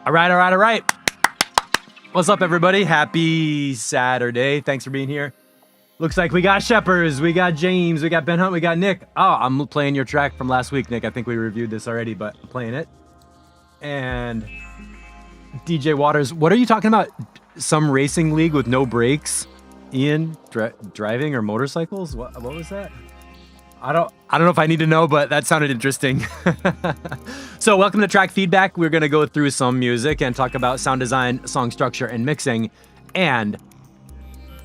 All right, all right, all right. What's up, everybody? Happy Saturday. Thanks for being here. Looks like we got Sheppers, we got James, we got Ben Hunt, we got Nick. Oh, I'm playing your track from last week, Nick. I think we reviewed this already, but I'm playing it. And DJ Waters, what are you talking about? Some racing league with no brakes? Ian, driving or motorcycles? What was that? I don't know if I need to know, but that sounded interesting. So welcome to Track Feedback. We're going to go through some music and talk about sound design, song structure, and mixing. And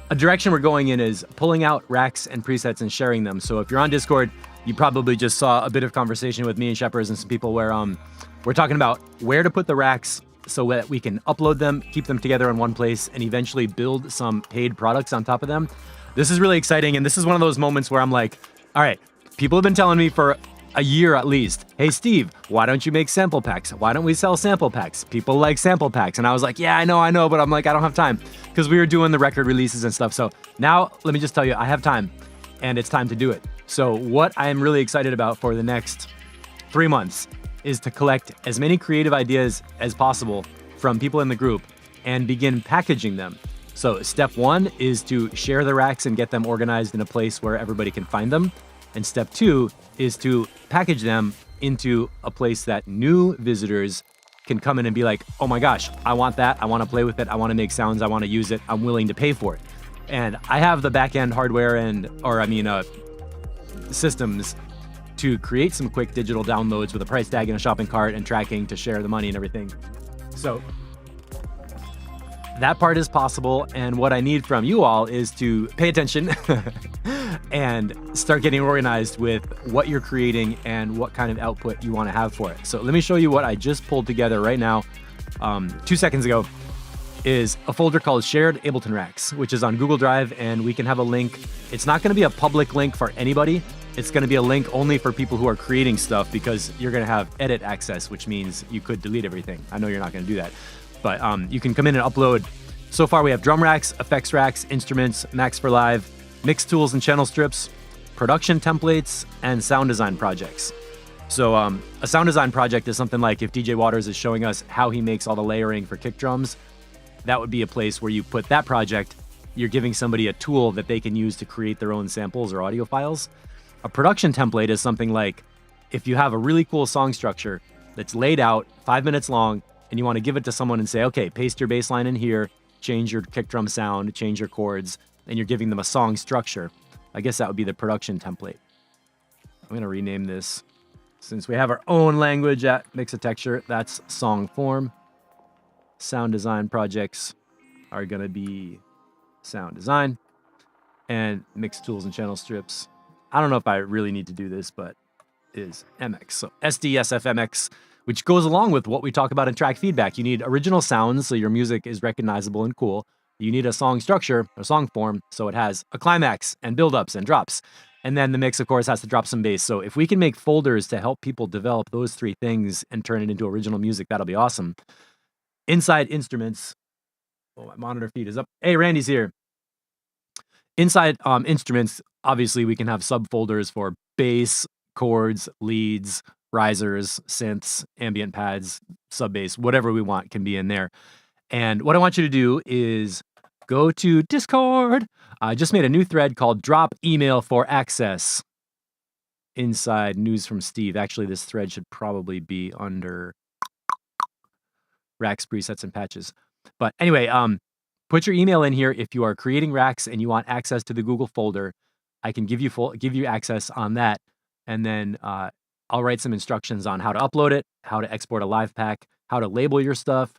a direction we're going in is pulling out racks and presets and sharing them. So if you're on Discord, you probably just saw a bit of conversation with me and Sheppers and some people where we're talking about where to put the racks so that we can upload them, keep them together in one place, and eventually build some paid products on top of them. This is really exciting, and this is one of those moments where I'm like, all right, people have been telling me for a year at least, hey, Steve, why don't you make sample packs? Why don't we sell sample packs? People like sample packs. And I was like, yeah, I know, but I'm like, I don't have time because we were doing the record releases and stuff. So now let me just tell you, I have time and it's time to do it. So what I'm really excited about for the next 3 months is to collect as many creative ideas as possible from people in the group and begin packaging them. So step 1 is to share the racks and get them organized in a place where everybody can find them. And step 2 is to package them into a place that new visitors can come in and be like, oh my gosh, I want that. I want to play with it. I want to make sounds. I want to use it. I'm willing to pay for it. And I have the back-end hardware systems to create some quick digital downloads with a price tag and a shopping cart and tracking to share the money and everything. So that part is possible, and what I need from you all is to pay attention and start getting organized with what you're creating and what kind of output you want to have for it. So let me show you what I just pulled together right now, 2 seconds ago, is a folder called Shared Ableton Racks, which is on Google Drive, and we can have a link. It's not going to be a public link for anybody. It's going to be a link only for people who are creating stuff because you're going to have edit access, which means you could delete everything. I know you're not going to do that. But you can come in and upload. So far, we have drum racks, effects racks, instruments, Max for Live, mix tools and channel strips, production templates, and sound design projects. So a sound design project is something like if DJ Waters is showing us how he makes all the layering for kick drums, that would be a place where you put that project. You're giving somebody a tool that they can use to create their own samples or audio files. A production template is something like if you have a really cool song structure that's laid out 5 minutes long, and you want to give it to someone and say, okay, paste your bass line in here, change your kick drum sound, change your chords, and you're giving them a song structure. I guess that would be the production template. I'm going to rename this. Since we have our own language at Mixotexture, that's song form. Sound design projects are going to be sound design. And mix tools and channel strips. I don't know if I really need to do this, but is MX. So SDSFMX, which goes along with what we talk about in track feedback. You need original sounds so your music is recognizable and cool. You need a song structure, a song form, so it has a climax and build-ups and drops. And then the mix, of course, has to drop some bass. So if we can make folders to help people develop those 3 things and turn it into original music, that'll be awesome. Inside instruments, oh, my monitor feed is up. Hey, Randy's here. Inside instruments, obviously, we can have subfolders for bass, chords, leads, risers, synths, ambient pads, sub bass, whatever we want can be in there. And what I want you to do is go to Discord. I just made a new thread called Drop Email for Access. Inside News from Steve. Actually, this thread should probably be under racks, presets, and patches. But anyway, put your email in here if you are creating racks and you want access to the Google folder. I can give you access on that, and then I'll write some instructions on how to upload it, how to export a live pack, how to label your stuff.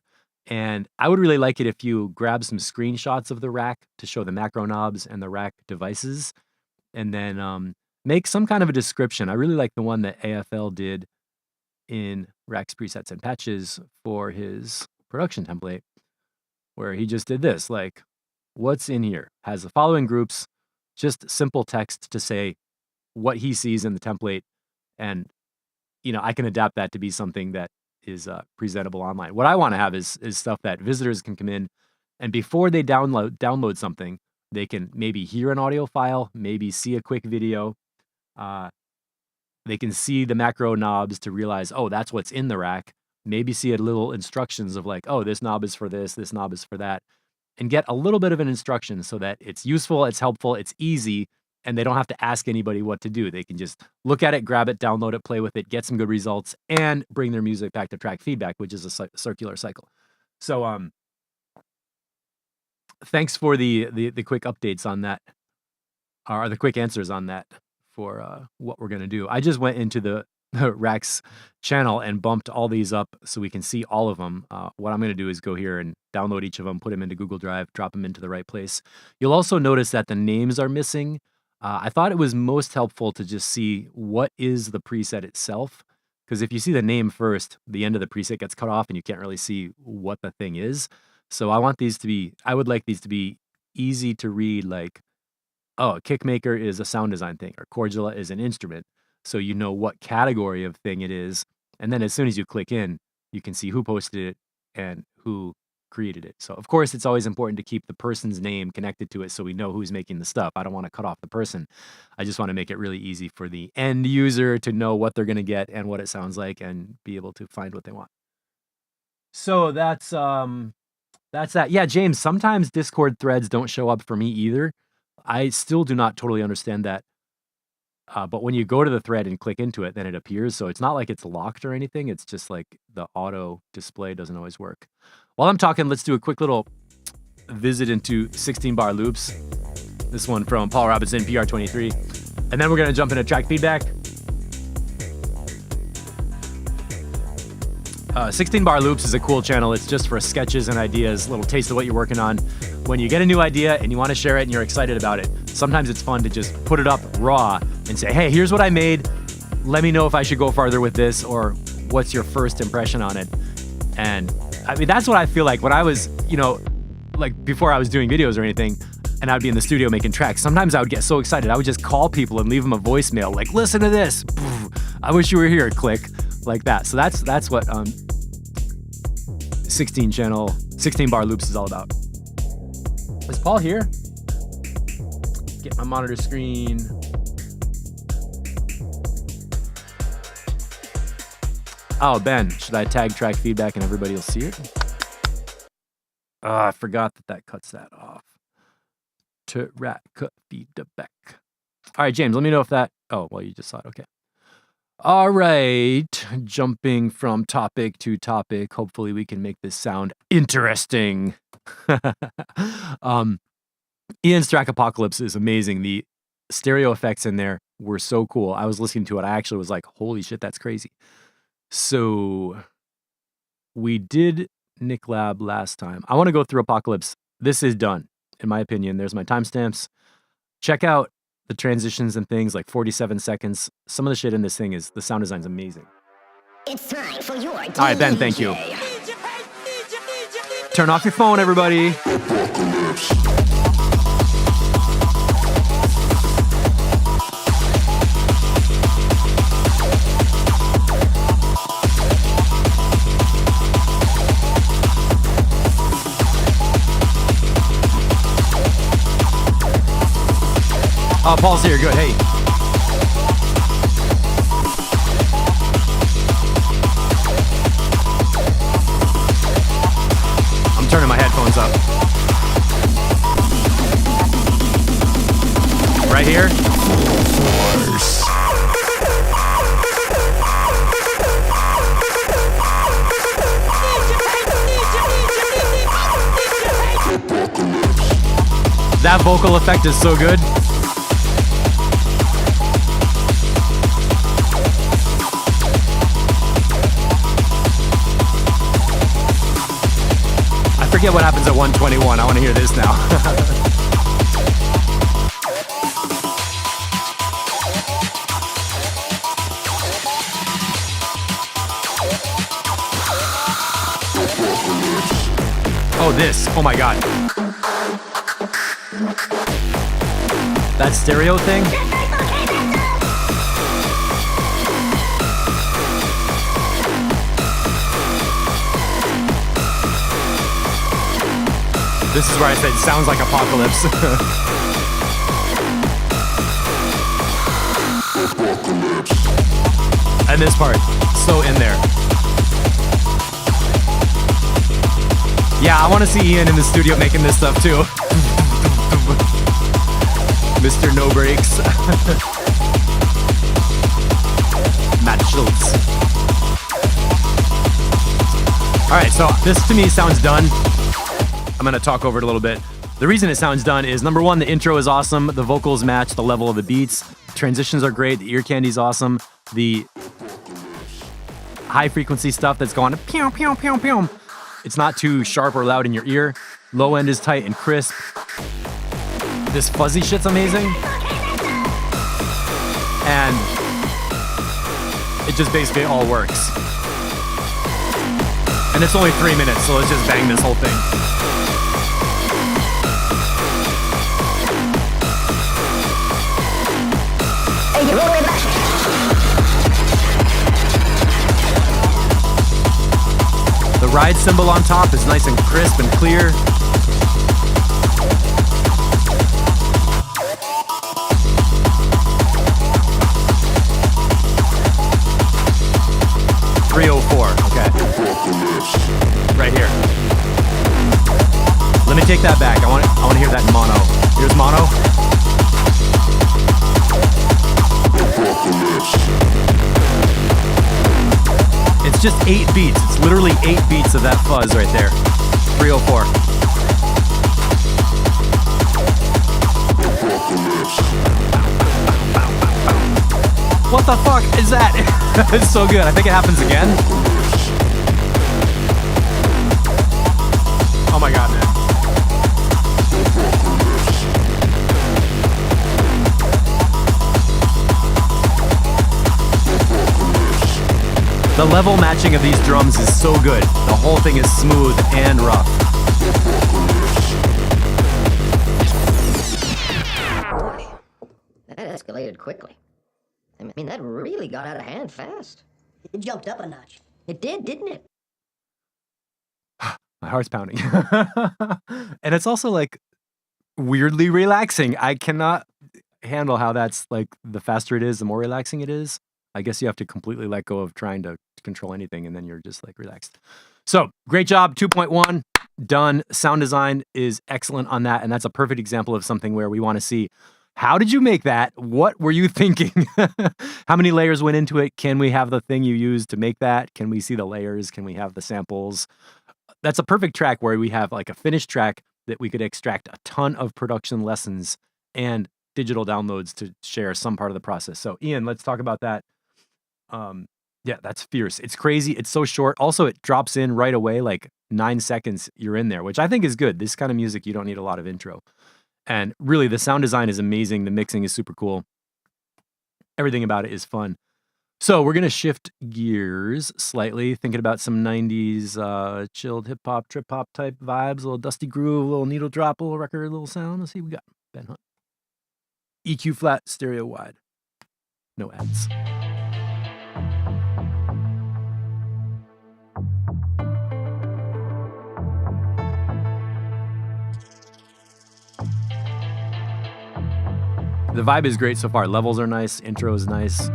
And I would really like it if you grab some screenshots of the rack to show the macro knobs and the rack devices, and then make some kind of a description. I really like the one that AFL did in racks, presets, and patches for his production template, where he just did this, like, what's in here? Has the following groups, just simple text to say what he sees in the template. And, I can adapt that to be something that is presentable online. What I want to have is stuff that visitors can come in, and before they download something, they can maybe hear an audio file, maybe see a quick video. They can see the macro knobs to realize, oh, that's what's in the rack. maybe see a little instructions of like, oh, this knob is for this knob is for that, and get a little bit of an instruction so that it's useful, it's helpful, it's easy, and they don't have to ask anybody what to do. They can just look at it, grab it, download it, play with it, get some good results, and bring their music back to track feedback, which is a circular cycle. So thanks for the quick updates on that, or the quick answers on that for what we're gonna do. I just went into the Rax channel and bumped all these up so we can see all of them. What I'm going to do is go here and download each of them, put them into Google Drive, drop them into the right place. You'll also notice that the names are missing. I thought it was most helpful to just see what is the preset itself, because if you see the name first, the end of the preset gets cut off and you can't really see what the thing is. So I would like these to be easy to read, like, oh, a Kickmaker is a sound design thing, or Cordula is an instrument. So you know what category of thing it is. And then as soon as you click in, you can see who posted it and who created it. So of course, it's always important to keep the person's name connected to it so we know who's making the stuff. I don't want to cut off the person. I just want to make it really easy for the end user to know what they're going to get and what it sounds like and be able to find what they want. So that's that. Yeah, James, sometimes Discord threads don't show up for me either. I still do not totally understand that. But when you go to the thread and click into it, then it appears. So it's not like it's locked or anything. It's just like the auto display doesn't always work. While I'm talking, let's do a quick little visit into 16-bar loops. This one from Paul Robinson, PR23. And then we're going to jump into track feedback. 16-bar loops is a cool channel. It's just for sketches and ideas, little taste of what you're working on. When you get a new idea and you want to share it and you're excited about it, sometimes it's fun to just put it up raw and say, hey, here's what I made. Let me know if I should go farther with this, or what's your first impression on it. And I mean, that's what I feel like when I was, like before I was doing videos or anything, and I'd be in the studio making tracks. Sometimes I would get so excited. I would just call people and leave them a voicemail, like, listen to this. I wish you were here, click, like that. So that's what 16-bar loops is all about. Is Paul here? Get my monitor screen. Oh, Ben, should I tag track feedback and everybody will see it? Oh, I forgot that cuts that off. Track feedback. All right, James, let me know if that... Oh, well, you just saw it. Okay. All right. Jumping from topic to topic. Hopefully we can make this sound interesting. Ian's Track Apocalypse is amazing. The stereo effects in there were so cool. I was listening to it. I actually was like, holy shit, that's crazy. So we did Nick Lab last time. I want to go through Apocalypse. This is done, in my opinion. There's my timestamps. Check out the transitions and things, like 47 seconds. Some of the shit in this thing the sound design's amazing. It's time for your DJ. All right, Ben, thank you. Turn off your phone, everybody. Oh, Paul's here. Good. Hey. I'm turning my headphones up. Right here. That vocal effect is so good. I forget what happens at 121. I want to hear this now. Oh, this. Oh my God. That stereo thing? This is where I said it sounds like Apocalypse. And this part, so in there. Yeah, I want to see Ian in the studio making this stuff too. Mr. No Breaks. Matt Schultz. All right, so this to me sounds done. I'm going to talk over it a little bit. The reason it sounds done is, number one, the intro is awesome. The vocals match the level of the beats. Transitions are great. The ear candy's awesome. The high frequency stuff that's going pew, pew, pew, pew. It's not too sharp or loud in your ear. Low end is tight and crisp. This fuzzy shit's amazing. And it just basically all works. And it's only 3 minutes, so let's just bang this whole thing. The ride cymbal on top is nice and crisp and clear. Okay. Right here. Let me take that back. I want to hear that in mono. Here's mono. It's just 8 beats. It's literally 8 beats of that fuzz right there. 304. What the fuck is that? It's so good. I think it happens again. Oh my god, man. The level matching of these drums is so good. The whole thing is smooth and rough. Boy, that escalated quickly. I mean, that really got out of hand fast. It jumped up a notch. It did, didn't it? My heart's pounding. And it's also like weirdly relaxing. I cannot handle how that's like the faster it is, the more relaxing it is. I guess you have to completely let go of trying to control anything and then you're just like relaxed. So great job. 2.1 done. Sound design is excellent on that. And that's a perfect example of something where we want to see, how did you make that? What were you thinking? How many layers went into it? Can we have the thing you used to make that? Can we see the layers? Can we have the samples? That's a perfect track where we have like a finished track that we could extract a ton of production lessons and digital downloads to share some part of the process. So Ian, let's talk about that. Yeah, that's fierce. It's crazy. It's so short. Also, it drops in right away, like 9 seconds you're in there, which I think is good. This kind of music, you don't need a lot of intro. And really, the sound design is amazing. The mixing is super cool. Everything about it is fun. So we're going to shift gears slightly, thinking about some 90s chilled hip-hop, trip-hop type vibes, a little dusty groove, a little needle drop, a little record, a little sound. Let's see what we got. Ben Hunt. EQ flat, stereo wide. No ads. The vibe is great so far. Levels are nice. Intro is nice.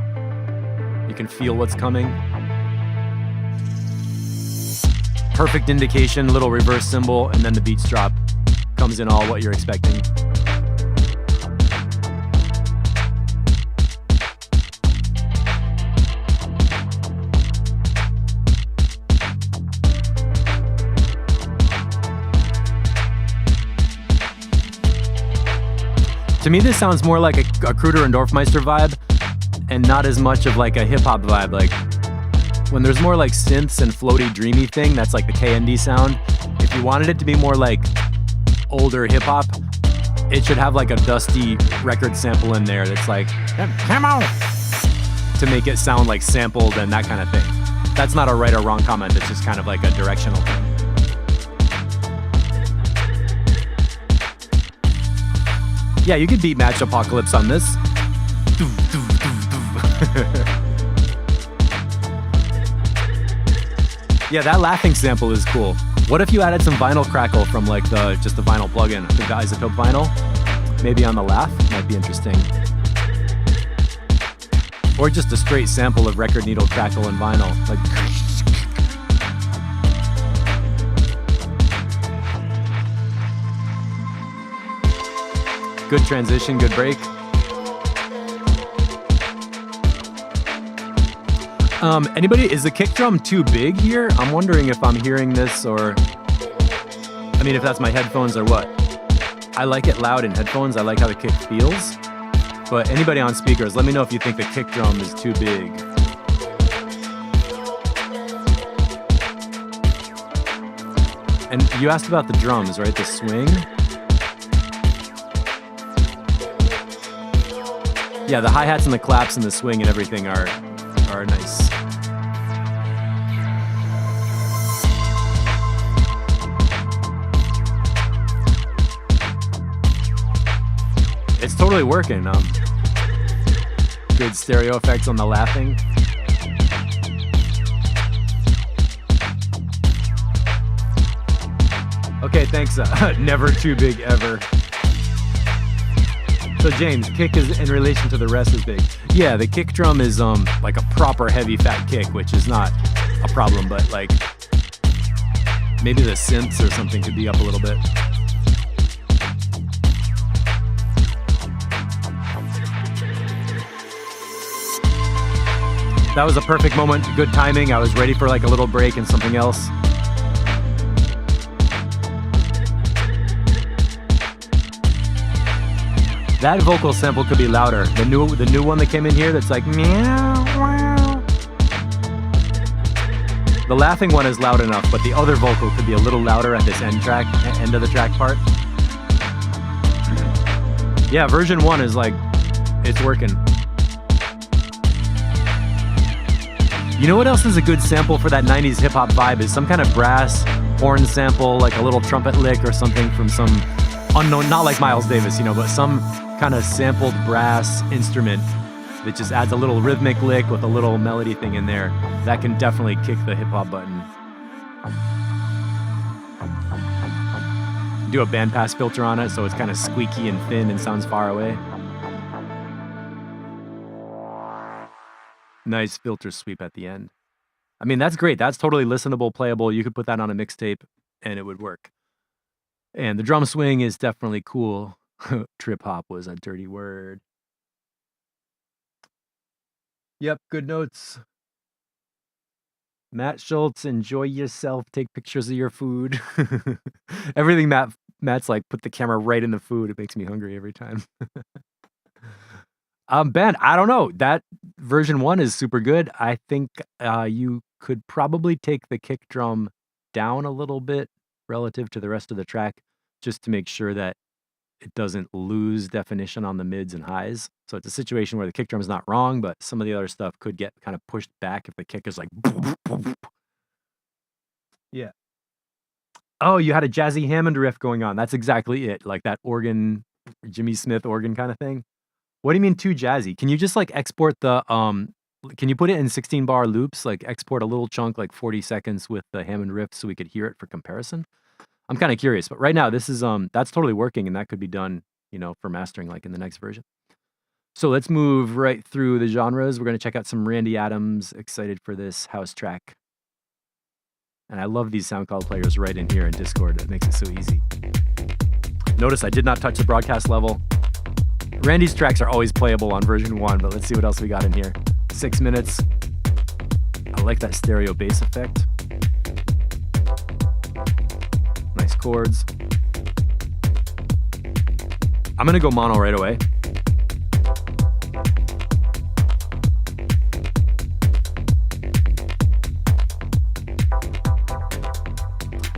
You can feel what's coming. Perfect indication, little reverse cymbal, and then the beats drop. Comes in all what you're expecting. To me, this sounds more like a Kruder and Dorfmeister vibe, and not as much of like a hip-hop vibe. Like when there's more like synths and floaty, dreamy thing, that's like the KND sound. If you wanted it to be more like older hip-hop, it should have like a dusty record sample in there that's like, come on, to make it sound like sampled and that kind of thing. That's not a right or wrong comment. It's just kind of like a directional thing. Yeah, you could beat Match Apocalypse on this. Yeah, that laughing sample is cool. What if you added some vinyl crackle from like just the vinyl plugin? I think the isotope vinyl, maybe on the laugh, might be interesting. Or just a straight sample of record needle crackle and vinyl, like. Good transition, good break. Anybody, is the kick drum too big here? I'm wondering if I'm hearing this or, I mean, if that's my headphones or what. I like it loud in headphones. I like how the kick feels. But anybody on speakers, let me know if you think the kick drum is too big. And you asked about the drums, right? The swing. Yeah, the hi-hats and the claps and the swing and everything are nice. It's totally working. Good stereo effects on the laughing. Okay, thanks. Never too big ever. So James, kick is in relation to the rest is big. Yeah, the kick drum is like a proper heavy fat kick, which is not a problem, but like maybe the synths or something could be up a little bit. That was a perfect moment, good timing. I was ready for like a little break and something else. That vocal sample could be louder. The new one that came in here that's like meow, wow. The laughing one is loud enough, but the other vocal could be a little louder at this end of the track part. Yeah, version 1 is like, it's working. You know what else is a good sample for that 90s hip hop vibe is some kind of brass horn sample, like a little trumpet lick or something from some unknown, not like Miles Davis, but some kind of sampled brass instrument that just adds a little rhythmic lick with a little melody thing in there. That can definitely kick the hip hop button. Do a bandpass filter on it so it's kind of squeaky and thin and sounds far away. Nice filter sweep at the end. I mean, that's great. That's totally listenable, playable. You could put that on a mixtape and it would work. And the drum swing is definitely cool. Trip hop was a dirty word. Yep, good notes. Matt Schultz, enjoy yourself. Take pictures of your food. Everything Matt's like, put the camera right in the food. It makes me hungry every time. Ben, I don't know. That version 1 is super good. I think you could probably take the kick drum down a little bit relative to the rest of the track just to make sure that it doesn't lose definition on the mids and highs. So it's a situation where the kick drum is not wrong, but some of the other stuff could get kind of pushed back if the kick is like... Yeah. Oh, you had a jazzy Hammond riff going on. That's exactly it. Like that organ, Jimmy Smith organ kind of thing. What do you mean too jazzy? Can you just like export the, can you put it in 16 bar loops? Like export a little chunk, like 40 seconds with the Hammond riff so we could hear it for comparison? I'm kind of curious, but right now this is, that's totally working and that could be done, for mastering like in the next version. So let's move right through the genres. We're going to check out some Randy Adams. Excited for this house track. And I love these SoundCloud players right in here in Discord. It makes it so easy. Notice I did not touch the broadcast level. Randy's tracks are always playable on version 1, but let's see what else we got in here. 6 minutes. I like that stereo bass effect. Nice chords. I'm gonna go mono right away.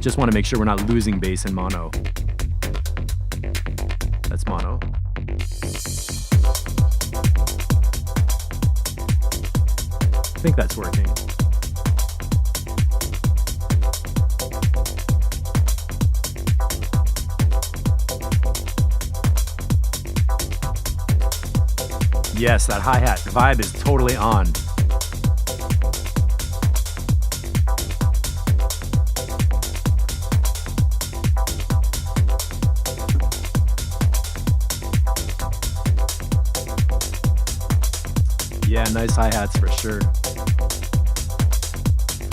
Just want to make sure we're not losing bass in mono. That's mono. I think that's working. Yes, that hi-hat vibe is totally on. Yeah, nice hi-hats for sure.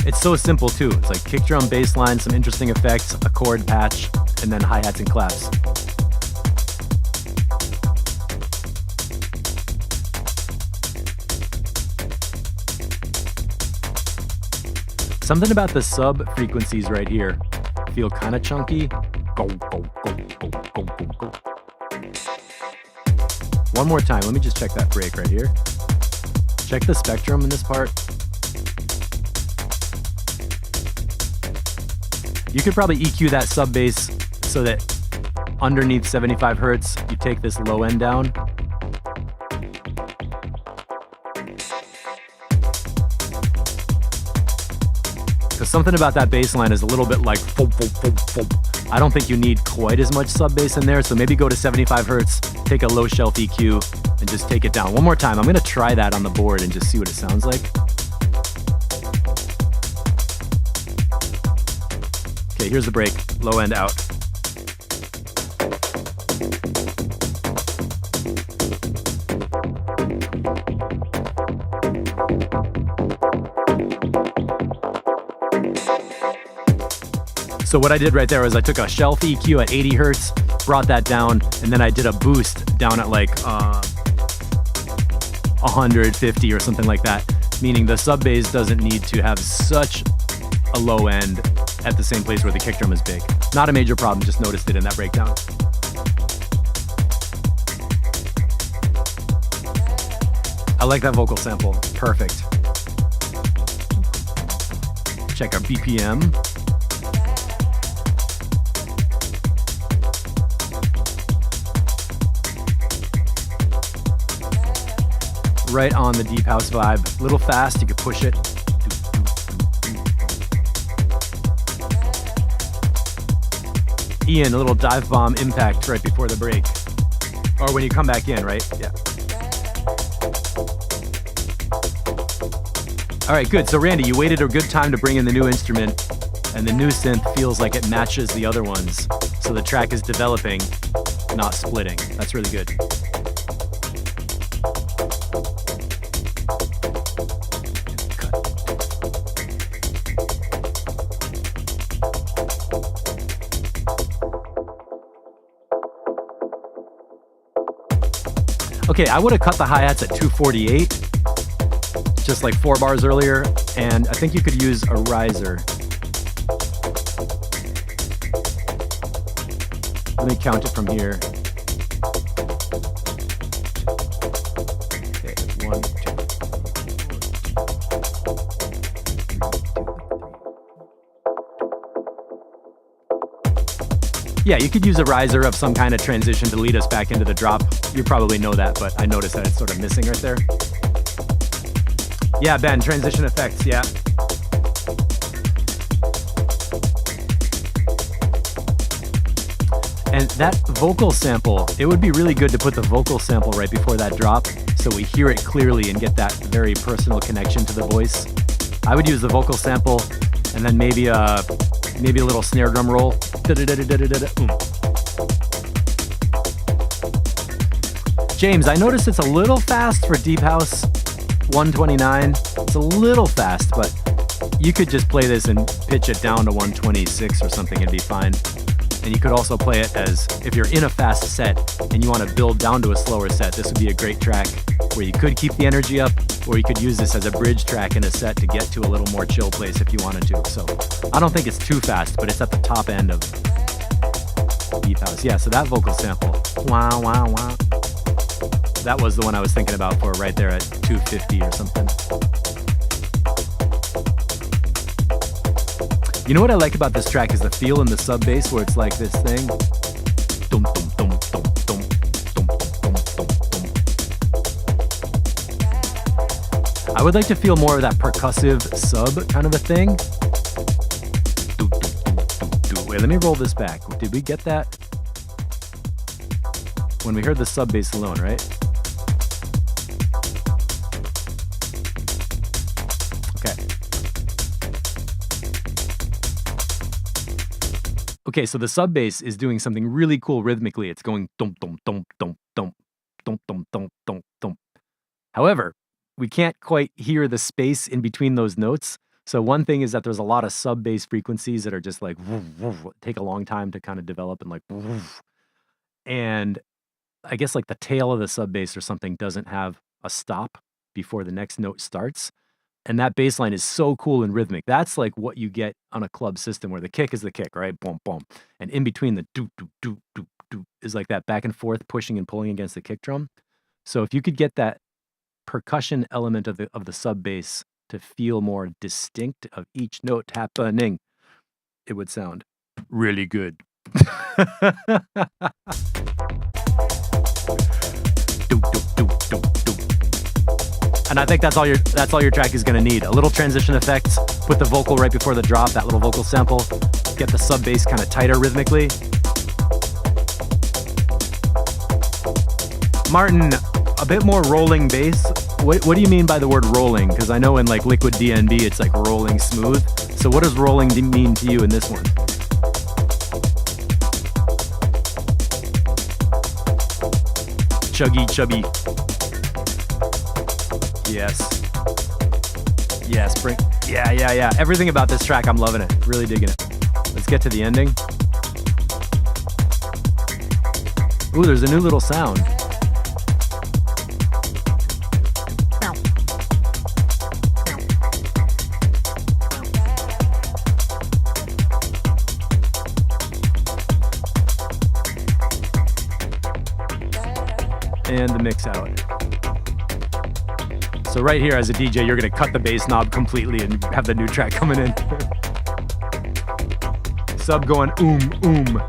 It's so simple too. It's like kick drum, bass line, some interesting effects, a chord patch, and then hi-hats and claps. Something about the sub frequencies right here feel kind of chunky. Go, go, go, go, go, go, go. One more time. Let me just check that break right here. Check the spectrum in this part. You could probably EQ that sub bass so that underneath 75 hertz, you take this low end down. Because something about that bass line is a little bit like thump, thump, thump, thump. I don't think you need quite as much sub bass in there, so maybe go to 75 hertz, take a low shelf EQ, and just take it down. One more time. I'm going to try that on the board and just see what it sounds like. Okay, here's the break. Low end out. So what I did right there was I took a shelf EQ at 80 hertz, brought that down, and then I did a boost down at like 150 or something like that, meaning the sub bass doesn't need to have such a low end at the same place where the kick drum is big. Not a major problem, just noticed it in that breakdown. I like that vocal sample, perfect. Check our BPM. Right on the deep house vibe. A little fast, you could push it. Ian, a little dive bomb impact right before the break. Or when you come back in, right? Yeah. All right, good. So Randy, you waited a good time to bring in the new instrument, and the new synth feels like it matches the other ones. So the track is developing, not splitting. That's really good. Okay, I would have cut the hi-hats at 248, just like 4 bars earlier, and I think you could use a riser. Let me count it from here. Okay, 1, 2, 3. Yeah, you could use a riser of some kind of transition to lead us back into the drop. You probably know that, but I noticed that it's sort of missing right there. Yeah, Ben, transition effects, yeah. And that vocal sample, it would be really good to put the vocal sample right before that drop so we hear it clearly and get that very personal connection to the voice. I would use the vocal sample and then maybe a little snare drum roll. James, I noticed it's a little fast for Deep House 129. It's a little fast, but you could just play this and pitch it down to 126 or something and be fine. And you could also play it as, if you're in a fast set and you want to build down to a slower set, this would be a great track where you could keep the energy up, or you could use this as a bridge track in a set to get to a little more chill place if you wanted to. So I don't think it's too fast, but it's at the top end of Deep House. Yeah, so that vocal sample, wow, wow, wow. That was the one I was thinking about for right there at 250 or something. You know what I like about this track is the feel in the sub bass where it's like this thing. Dum, dum, dum, dum, dum, dum, dum, dum, dum. I would like to feel more of that percussive sub kind of a thing. Do, do, do, do. Wait, let me roll this back. Did we get that? When we heard the sub bass alone, right? Okay, so the sub bass is doing something really cool rhythmically. It's going dum dum dum dum dum dum dum dum dum dum. However, we can't quite hear the space in between those notes. So one thing is that there's a lot of sub bass frequencies that are just like woof, woof, take a long time to kind of develop and like woof. And I guess like the tail of the sub bass or something doesn't have a stop before the next note starts. And that bass line is so cool and rhythmic. That's like what you get on a club system where the kick is the kick, right? Boom, boom. And in between the doop, doop, doop, doop, doop is like that back and forth pushing and pulling against the kick drum. So if you could get that percussion element of the sub bass to feel more distinct of each note happening, it would sound really good. And I think that's all your track is gonna need. A little transition effects, put the vocal right before the drop, that little vocal sample, get the sub bass kind of tighter rhythmically. Martin, a bit more rolling bass. What do you mean by the word rolling? Because I know in like Liquid DNB it's like rolling smooth. So what does rolling mean to you in this one? Chuggy, chubby. Yes. Yes, bring. Yeah. Everything about this track, I'm loving it. Really digging it. Let's get to the ending. Ooh, there's a new little sound. And the mix out. So right here as a DJ, you're gonna cut the bass knob completely and have the new track coming in. Sub going oom.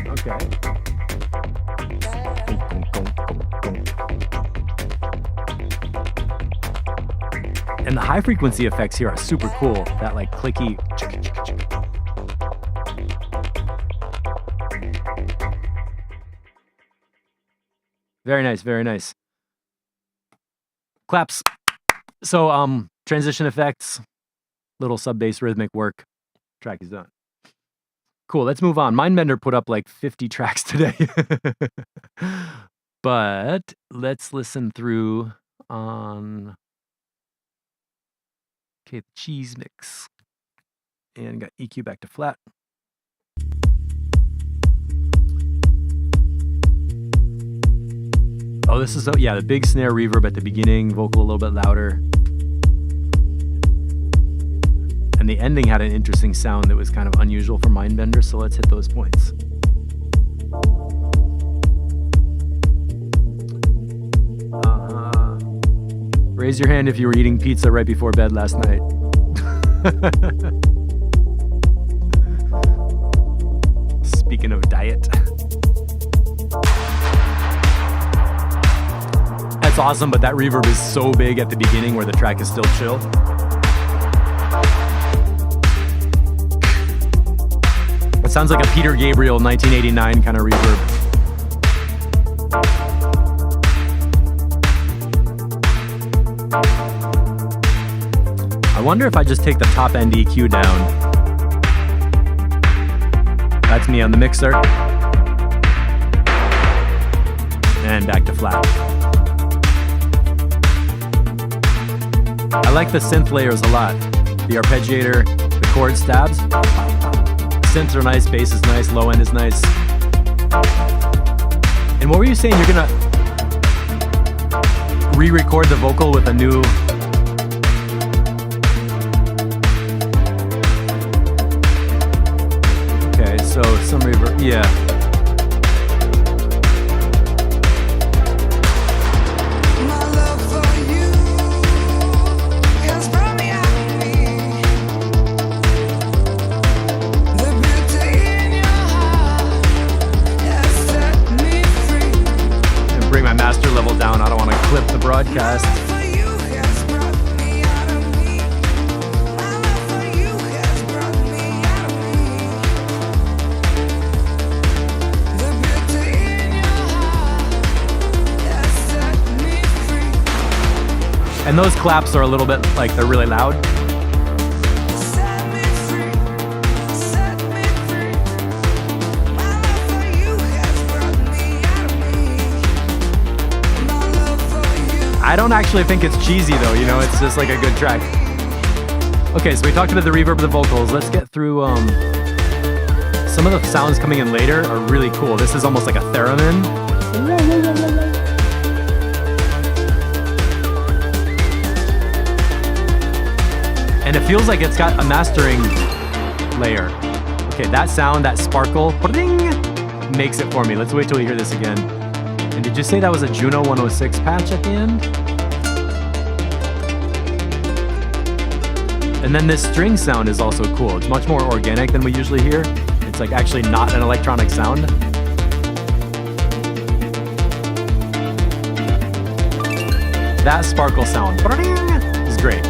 Okay. And the high frequency effects here are super cool. That like clicky. Very nice, very nice. Claps. So transition effects, little sub bass rhythmic work. Track is done. Cool, let's move on. Mindbender put up like 50 tracks today. But let's listen through on the cheese mix. And got EQ back to flat. Oh, this is, the big snare reverb at the beginning, vocal a little bit louder. And the ending had an interesting sound that was kind of unusual for Mindbender, so let's hit those points. Raise your hand if you were eating pizza right before bed last night. Speaking of diet. That's awesome, but that reverb is so big at the beginning where the track is still chill. It sounds like a Peter Gabriel 1989 kind of reverb. I wonder if I just take the top end EQ down. That's me on the mixer. And back to flat. I like the synth layers a lot. The arpeggiator, the chord stabs. Synths are nice, bass is nice, low end is nice. And what were you saying? You're gonna re-record the vocal with a new... Okay, so some reverb, yeah. Down. I don't want to clip the broadcast. And those claps are a little bit like they're really loud. I don't actually think it's cheesy though, you know, it's just like a good track. Okay, so we talked about the reverb of the vocals. Let's get through some of the sounds coming in later are really cool. This is almost like a theremin. And it feels like it's got a mastering layer. Okay, that sound, that sparkle, makes it for me. Let's wait till we hear this again. And did you say that was a Juno 106 patch at the end? And then this string sound is also cool. It's much more organic than we usually hear. It's like actually not an electronic sound. That sparkle sound is great.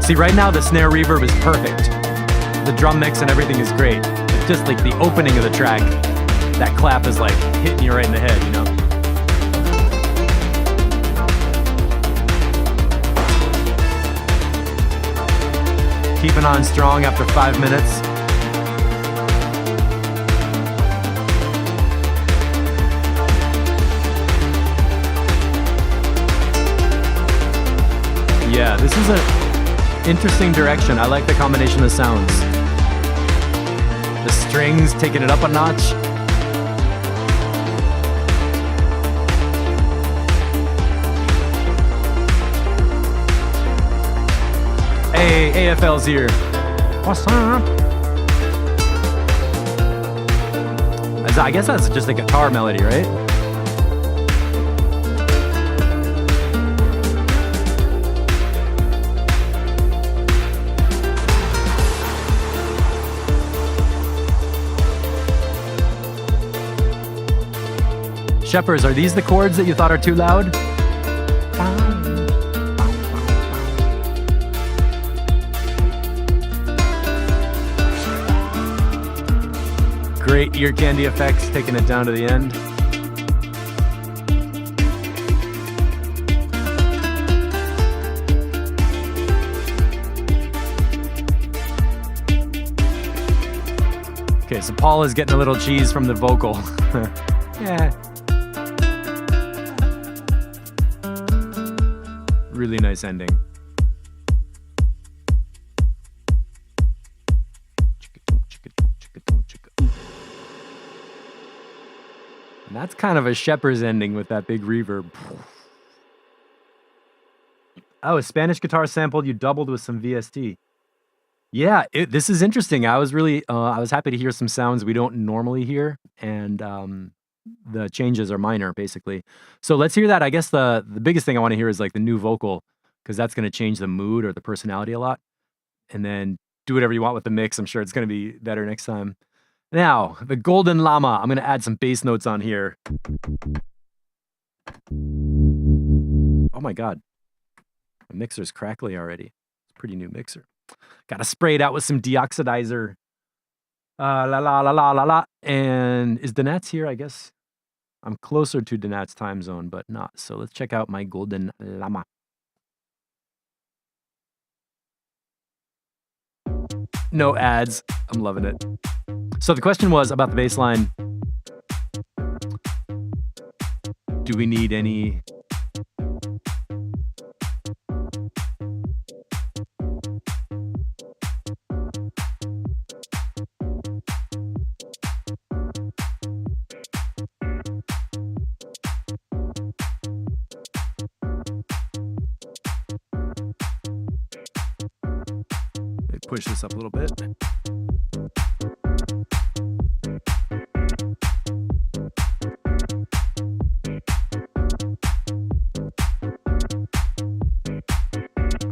See, right now the snare reverb is perfect. The drum mix and everything is great. It's just like the opening of the track, that clap is like hitting you right in the head, you know? Keeping on strong after 5 minutes. Yeah, this is an interesting direction. I like the combination of sounds. The strings taking it up a notch. Hey, AFL's here. What's up? I guess that's just a guitar melody, right? Shepherds, are these the chords that you thought are too loud? Great ear candy effects, taking it down to the end. Okay, so Paul is getting a little cheese from the vocal. Yeah. Really nice ending. And that's kind of a Shepherd's ending with that big reverb. Oh, a Spanish guitar sample you doubled with some VST. Yeah, this is interesting. I was really, I was happy to hear some sounds we don't normally hear, and the changes are minor, basically. So let's hear that. I guess the biggest thing I want to hear is like the new vocal, because that's going to change the mood or the personality a lot. And then do whatever you want with the mix. I'm sure it's going to be better next time. Now, the Golden Llama. I'm going to add some bass notes on here. Oh my God. The mixer's crackly already. It's a pretty new mixer. Got to spray it out with some deoxidizer. La la la la la la. And is Donat's here? I guess I'm closer to Donat's time zone, but not. So let's check out my Golden Llama. No ads. I'm loving it. So the question was about the bass line. Do we need any... Push this up a little bit.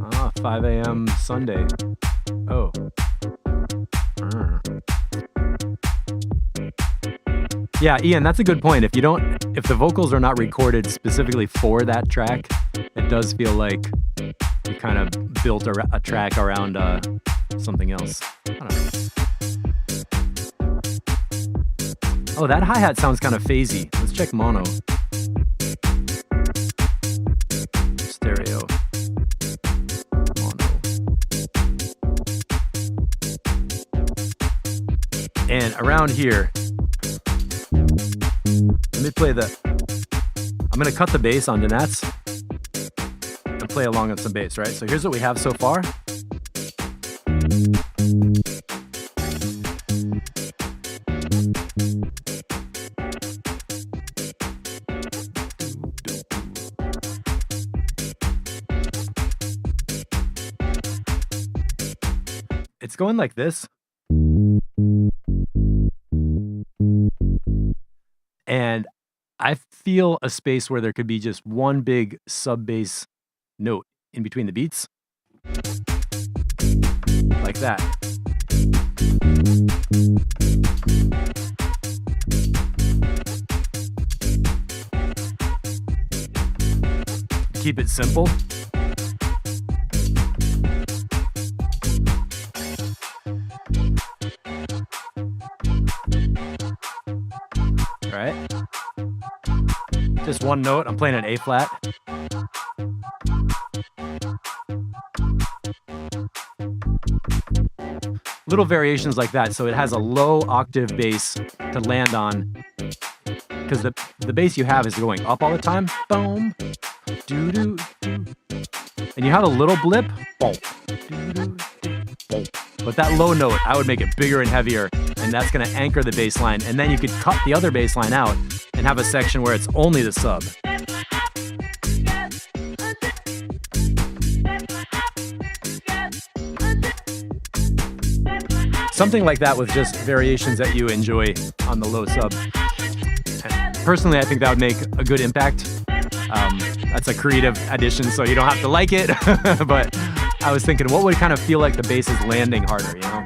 Ah, 5 a.m. Sunday. Oh. Yeah, Ian, that's a good point. If the vocals are not recorded specifically for that track, it does feel like you kind of built a track around something else. I don't know. Oh, that hi-hat sounds kind of phasey. Let's check mono. Stereo. Mono. And around here, let me play I'm going to cut the bass on Donat's and play along on some bass, right? So here's what we have so far. it's going like this. And I feel a space where there could be just one big sub bass note in between the beats. Like that. Keep it simple. All right. Just one note. I'm playing an A flat. Little variations like that, so it has a low octave bass to land on, because the bass you have is going up all the time. Boom, doo doo doo, and you have a little blip. Boom, doo doo doo, boom. But that low note, I would make it bigger and heavier, and that's going to anchor the bass line. And then you could cut the other bass line out and have a section where it's only the sub. Something like that with just variations that you enjoy on the low sub. Personally, I think that would make a good impact. That's a creative addition, so you don't have to like it. But I was thinking, what would kind of feel like the bass is landing harder, you know?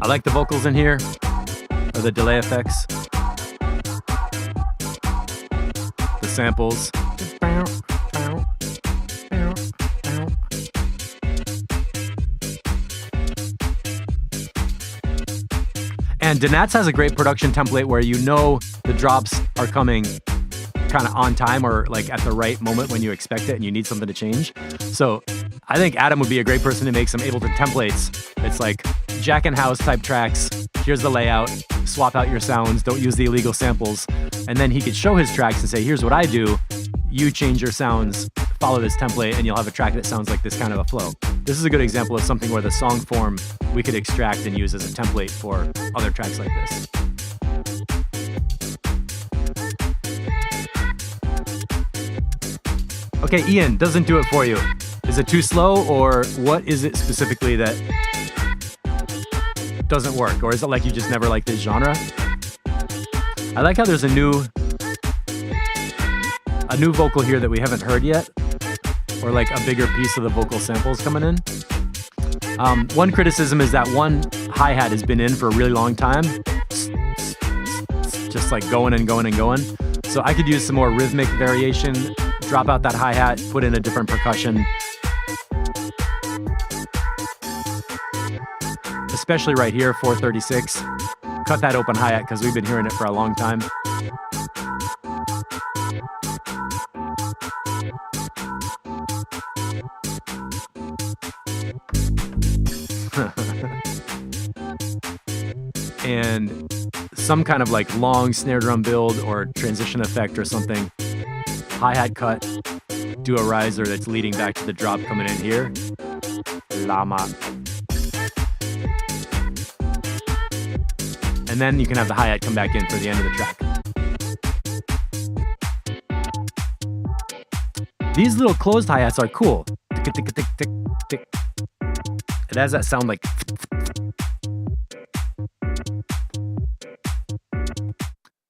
I like the vocals in here, or the delay effects. The samples. And Danats has a great production template where you know the drops are coming kind of on time or like at the right moment when you expect it and you need something to change. So I think Adam would be a great person to make some Ableton templates. It's like Jack and House type tracks. Here's the layout. Swap out your sounds. Don't use the illegal samples. And then he could show his tracks and say, here's what I do. You change your sounds, follow this template, and you'll have a track that sounds like this kind of a flow. This is a good example of something where the song form we could extract and use as a template for other tracks like this. Okay, Ian, doesn't do it for you. Is it too slow, or what is it specifically that doesn't work? Or is it like you just never liked this genre? I like how there's a new vocal here that we haven't heard yet, or like a bigger piece of the vocal samples coming in. One criticism is that one hi-hat has been in for a really long time, just like going and going and going. So I could use some more rhythmic variation, drop out that hi-hat, put in a different percussion. Especially right here, 436. Cut that open hi-hat because we've been hearing it for a long time. And some kind of like long snare drum build or transition effect or something. Hi-hat cut, do a riser that's leading back to the drop coming in here. Llama. And then you can have the hi-hat come back in for the end of the track. These little closed hi-hats are cool. Tick, tick, tick, tick, tick. It has that sound like.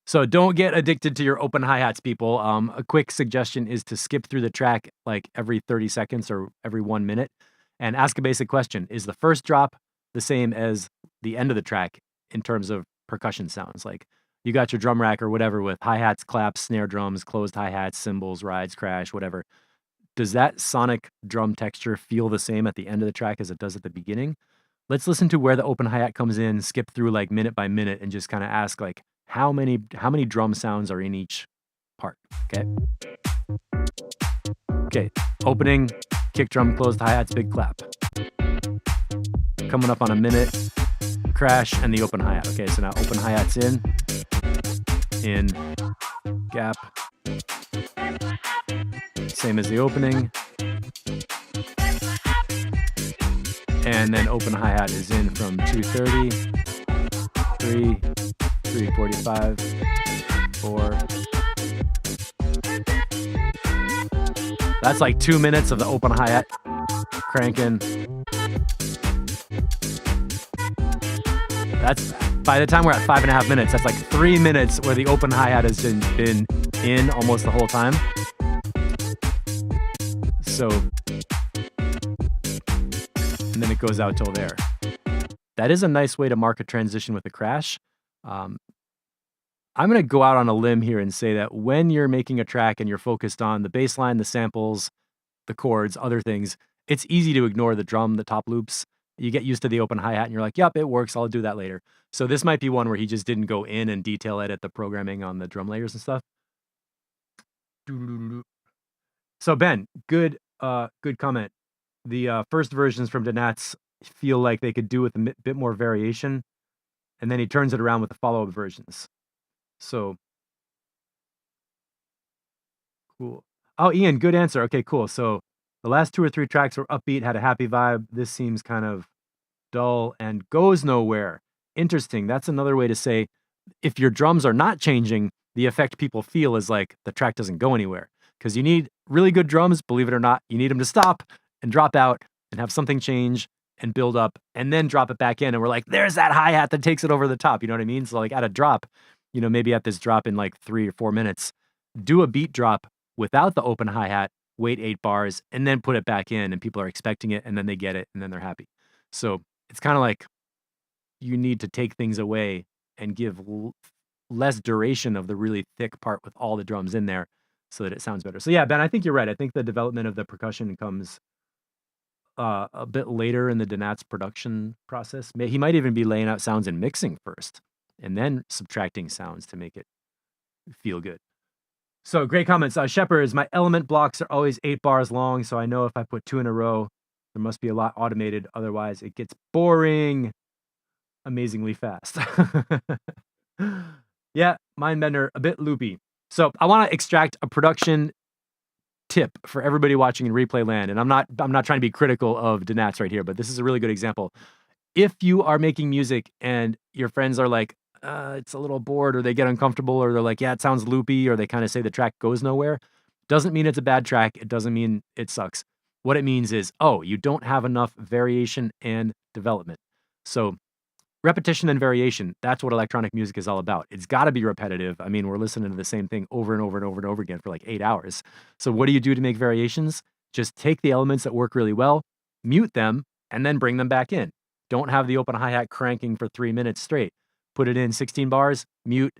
So don't get addicted to your open hi-hats, people. A quick suggestion is to skip through the track like every 30 seconds or every 1 minute and ask a basic question. Is the first drop the same as the end of the track in terms of percussion sounds? Like you got your drum rack or whatever with hi-hats, claps, snare drums, closed hi-hats, cymbals, rides, crash, whatever. Does that sonic drum texture feel the same at the end of the track as it does at the beginning? Let's listen to where the open hi-hat comes in, skip through like minute by minute and just kind of ask like, how many drum sounds are in each part, okay? Okay, opening, kick drum, closed hi-hats, big clap. Coming up on a minute, crash, and the open hi-hat. Okay, so now open hi-hats in, gap. Same as the opening. And then open hi-hat is in from 230, 3, 345, 4. That's like 2 minutes of the open hi-hat. cranking. That's, by the time we're at 5.5 minutes, that's like 3 minutes where the open hi-hat has been in almost the whole time. So, and then it goes out till there. That is a nice way to mark a transition with a crash. I'm going to go out on a limb here and say that when you're making a track and you're focused on the bass line, the samples, the chords, other things, it's easy to ignore the drum, the top loops. You get used to the open hi-hat and you're like, yep, it works. I'll do that later. So this might be one where he just didn't go in and detail edit the programming on the drum layers and stuff. So Ben, good comment. The first versions from Donats feel like they could do with a bit more variation, and then he turns it around with the follow-up versions. So cool. Oh, Ian, good answer. Okay, cool. So the last 2 or 3 tracks were upbeat, had a happy vibe. This seems kind of dull and goes nowhere. Interesting. That's another way to say if your drums are not changing, the effect people feel is like the track doesn't go anywhere. Because you need really good drums, believe it or not. You need them to stop and drop out and have something change and build up and then drop it back in. And we're like, there's that hi-hat that takes it over the top. You know what I mean? So like at a drop, maybe at this drop in like 3 or 4 minutes, do a beat drop without the open hi-hat, wait 8 bars, and then put it back in, and people are expecting it, and then they get it, and then they're happy. So it's kind of like you need to take things away and give less duration of the really thick part with all the drums in there so that it sounds better. So yeah, Ben, I think you're right. I think the development of the percussion comes a bit later in the Donats production process. He might even be laying out sounds and mixing first, and then subtracting sounds to make it feel good. So great comments. Shepherds, my element blocks are always 8 bars long, so I know if I put 2 in a row, there must be a lot automated. Otherwise, it gets boring amazingly fast. Yeah, Mindbender, a bit loopy. So I want to extract a production tip for everybody watching in replay land. And I'm not trying to be critical of Donats right here, but this is a really good example. If you are making music and your friends are like, it's a little bored, or they get uncomfortable, or they're like, yeah, it sounds loopy, or they kind of say the track goes nowhere, doesn't mean it's a bad track. It doesn't mean it sucks. What it means is, oh, you don't have enough variation and development. So repetition and variation, that's what electronic music is all about. It's got to be repetitive. I mean, we're listening to the same thing over and over and over and over again for like 8 hours. So what do you do to make variations? Just take the elements that work really well, mute them, and then bring them back in. Don't have the open hi-hat cranking for 3 minutes straight. Put it in 16 bars, mute,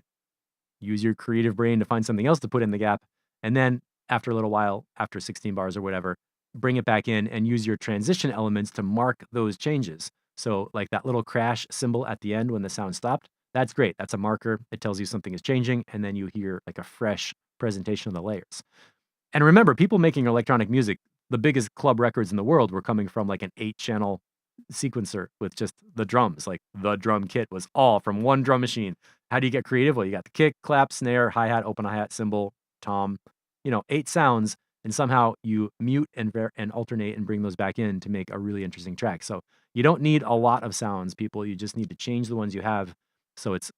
use your creative brain to find something else to put in the gap. And then after a little while, after 16 bars or whatever, bring it back in and use your transition elements to mark those changes. So like that little crash symbol at the end when the sound stopped, that's great. That's a marker. It tells you something is changing. And then you hear like a fresh presentation of the layers. And remember, people making electronic music, the biggest club records in the world were coming from like an 8-channel sequencer with just the drums. Like the drum kit was all from one drum machine. How do you get creative? Well, you got the kick, clap, snare, hi-hat, open hi-hat, cymbal, tom, 8 sounds. And somehow you mute and alternate and bring those back in to make a really interesting track. So you don't need a lot of sounds, people. You just need to change the ones you have so it's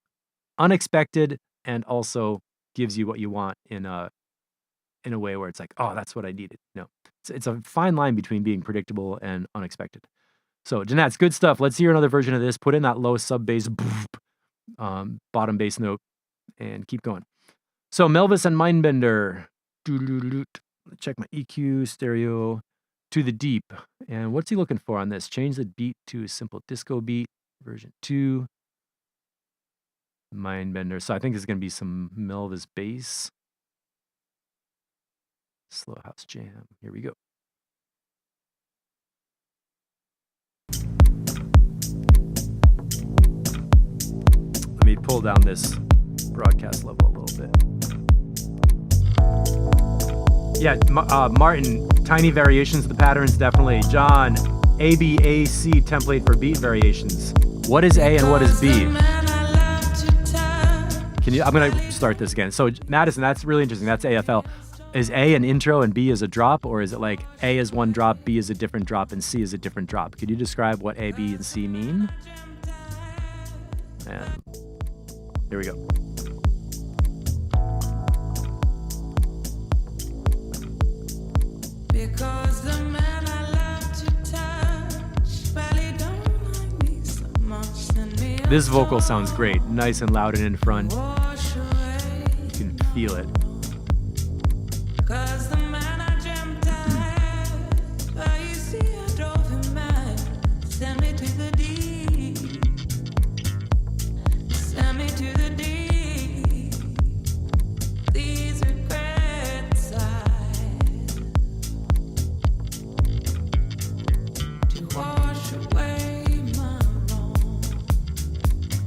unexpected and also gives you what you want in a way where it's like, oh, that's what I needed. No, it's a fine line between being predictable and unexpected. So Donats, good stuff. Let's hear another version of this. Put in that low sub bass, bottom bass note, and keep going. So Melvis and Mindbender. Check my EQ, stereo, to the deep. And what's he looking for on this? Change the beat to a simple disco beat, version 2. Mindbender. So I think there's going to be some Melvis bass. Slow house jam. Here we go. Let me pull down this broadcast level a little bit. Yeah, Martin, tiny variations of the patterns, definitely. John, ABAC template for beat variations. What is A and what is B? I'm going to start this again. So Madison, that's really interesting. That's AFL. Is A an intro and B is a drop? Or is it like A is one drop, B is a different drop, and C is a different drop? Could you describe what A, B, and C mean? And here we go. Because the man I love to This vocal sounds great, nice and loud and in front. You can feel it.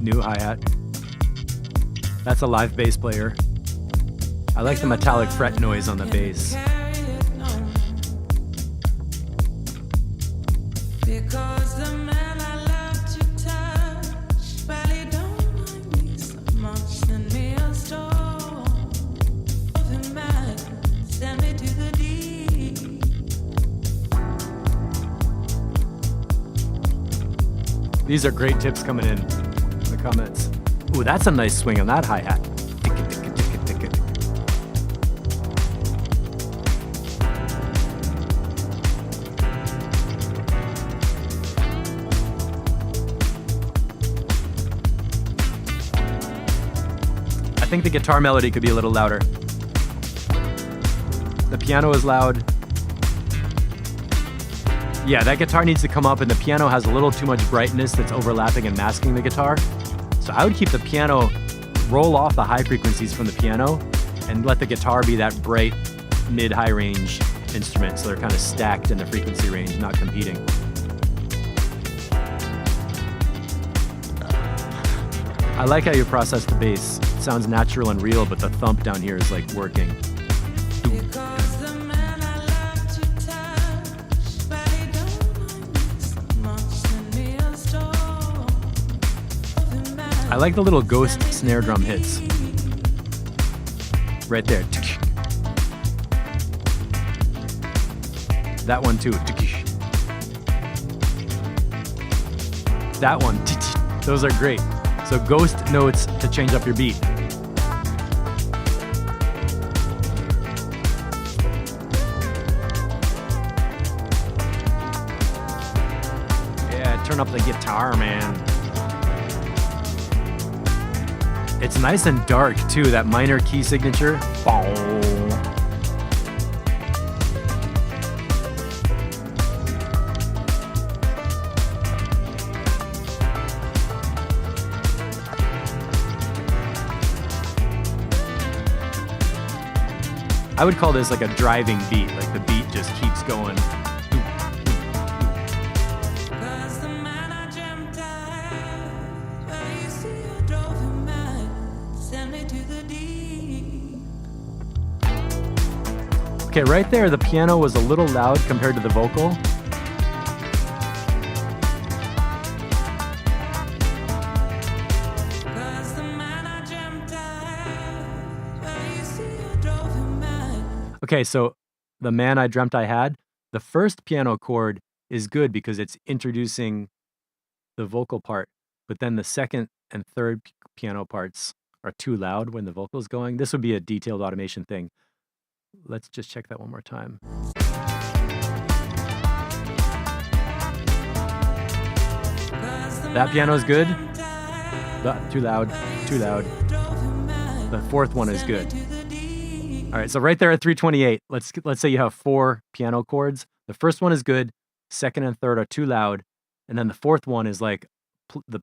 New hi-hat. That's a live bass player. I like the metallic fret noise on the bass. These are great tips coming in the comments. Ooh, that's a nice swing on that hi-hat. I think the guitar melody could be a little louder. The piano is loud. Yeah, that guitar needs to come up, and the piano has a little too much brightness that's overlapping and masking the guitar. So I would keep the piano, roll off the high frequencies from the piano, and let the guitar be that bright mid-high range instrument, so they're kind of stacked in the frequency range, not competing. I like how you process the bass. It sounds natural and real, but the thump down here is like working. I like the little ghost snare drum hits. Right there. That one too. That one. Those are great. So ghost notes to change up your beat. Yeah, turn up the guitar, man. It's nice and dark too, that minor key signature. I would call this like a driving beat, like the beat just keeps going. Okay, right there, the piano was a little loud compared to the vocal. Okay, so the man I dreamt I had, the first piano chord is good because it's introducing the vocal part, but then the second and third piano parts are too loud when the vocal's going. This would be a detailed automation thing. Let's just check that one more time. That piano is good, but too loud, too loud. The fourth one is good. All right, so right there at 328, let's say you have 4 piano chords. The first one is good, second and third are too loud, and then the fourth one is like the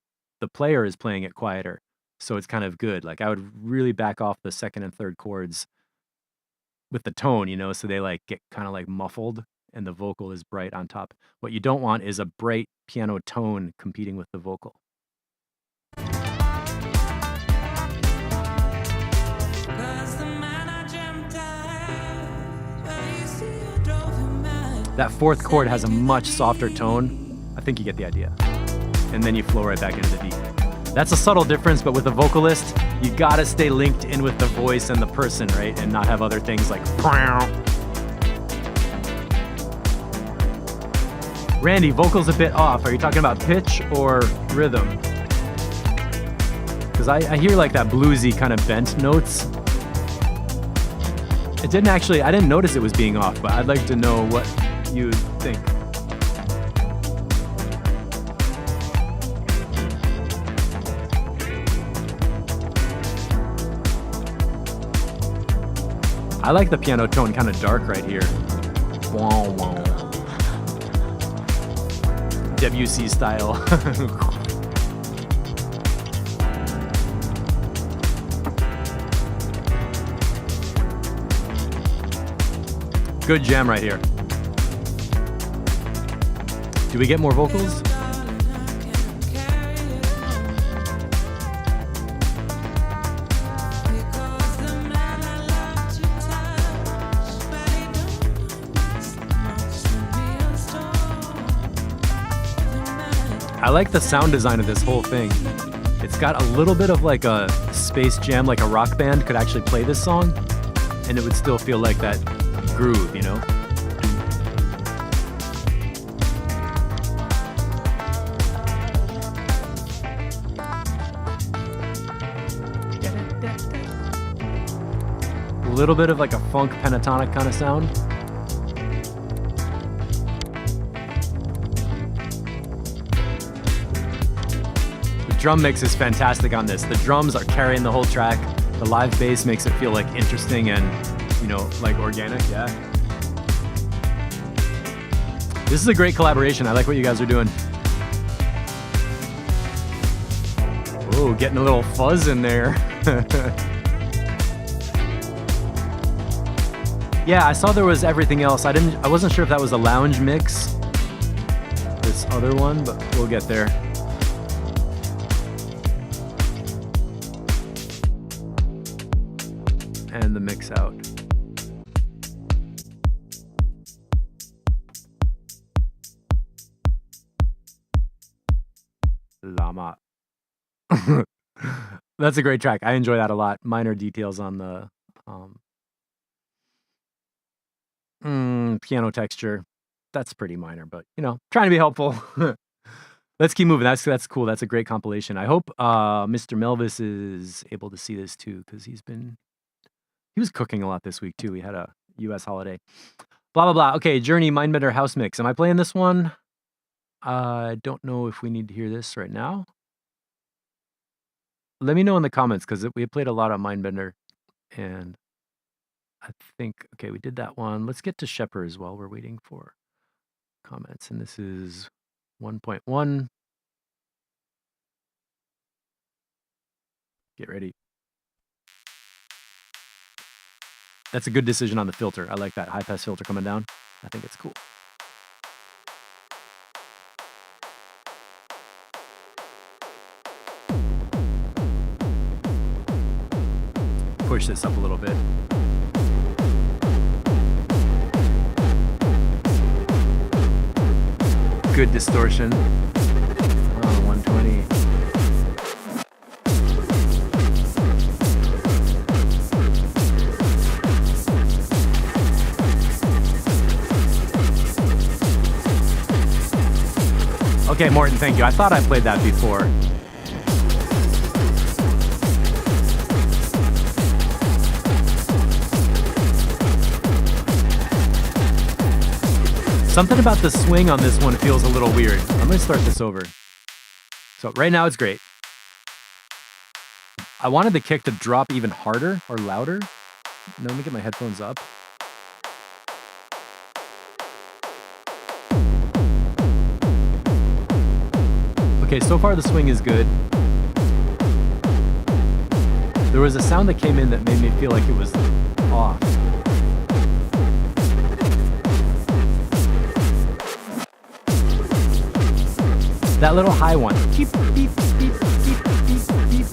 player is playing it quieter, so it's kind of good. Like I would really back off the second and third chords with the tone, you know, so they like get kind of like muffled and the vocal is bright on top. What you don't want is a bright piano tone competing with the vocal. That fourth chord has a much softer tone. I think you get the idea. And then you flow right back into the beat. That's a subtle difference, but with a vocalist, you gotta stay linked in with the voice and the person, right? And not have other things like Randy, vocal's a bit off. Are you talking about pitch or rhythm? Because I hear like that bluesy kind of bent notes. I didn't notice it was being off, but I'd like to know what you think. I like the piano tone kind of dark right here. Wow, wow. WC style. Good jam right here. Do we get more vocals? I like the sound design of this whole thing. It's got a little bit of like a space jam, like a rock band could actually play this song, and it would still feel like that groove, you know? A little bit of like a funk pentatonic kind of sound. Drum mix is fantastic on this. The drums are carrying the whole track. The live bass makes it feel like interesting and, you know, like organic, yeah. This is a great collaboration. I like what you guys are doing. Oh, getting a little fuzz in there. Yeah, I saw there was everything else. I wasn't sure if that was a lounge mix, this other one, but we'll get there. And the mix out. Llama. That's a great track. I enjoy that a lot. Minor details on the piano texture. That's pretty minor, but you know, trying to be helpful. Let's keep moving. That's cool. That's a great compilation. I hope Mr. Melvis is able to see this too, because he was cooking a lot this week too. We had a US holiday. Blah, blah, blah. Okay, Journey Mindbender House Mix. Am I playing this one? I don't know if we need to hear this right now. Let me know in the comments, because we played a lot of Mindbender. And I think, okay, we did that one. Let's get to Shepherd's while we're waiting for comments. And this is 1.1. Get ready. That's a good decision on the filter. I like that high pass filter coming down. I think it's cool. Push this up a little bit. Good distortion. 120. Okay, Morton, thank you. I thought I played that before. Something about the swing on this one feels a little weird. I'm gonna start this over. So right now it's great. I wanted the kick to drop even harder or louder. No, let me get my headphones up. Okay, so far the swing is good. There was a sound that came in that made me feel like it was off. That little high one. Beep, beep, beep, beep, beep, beep.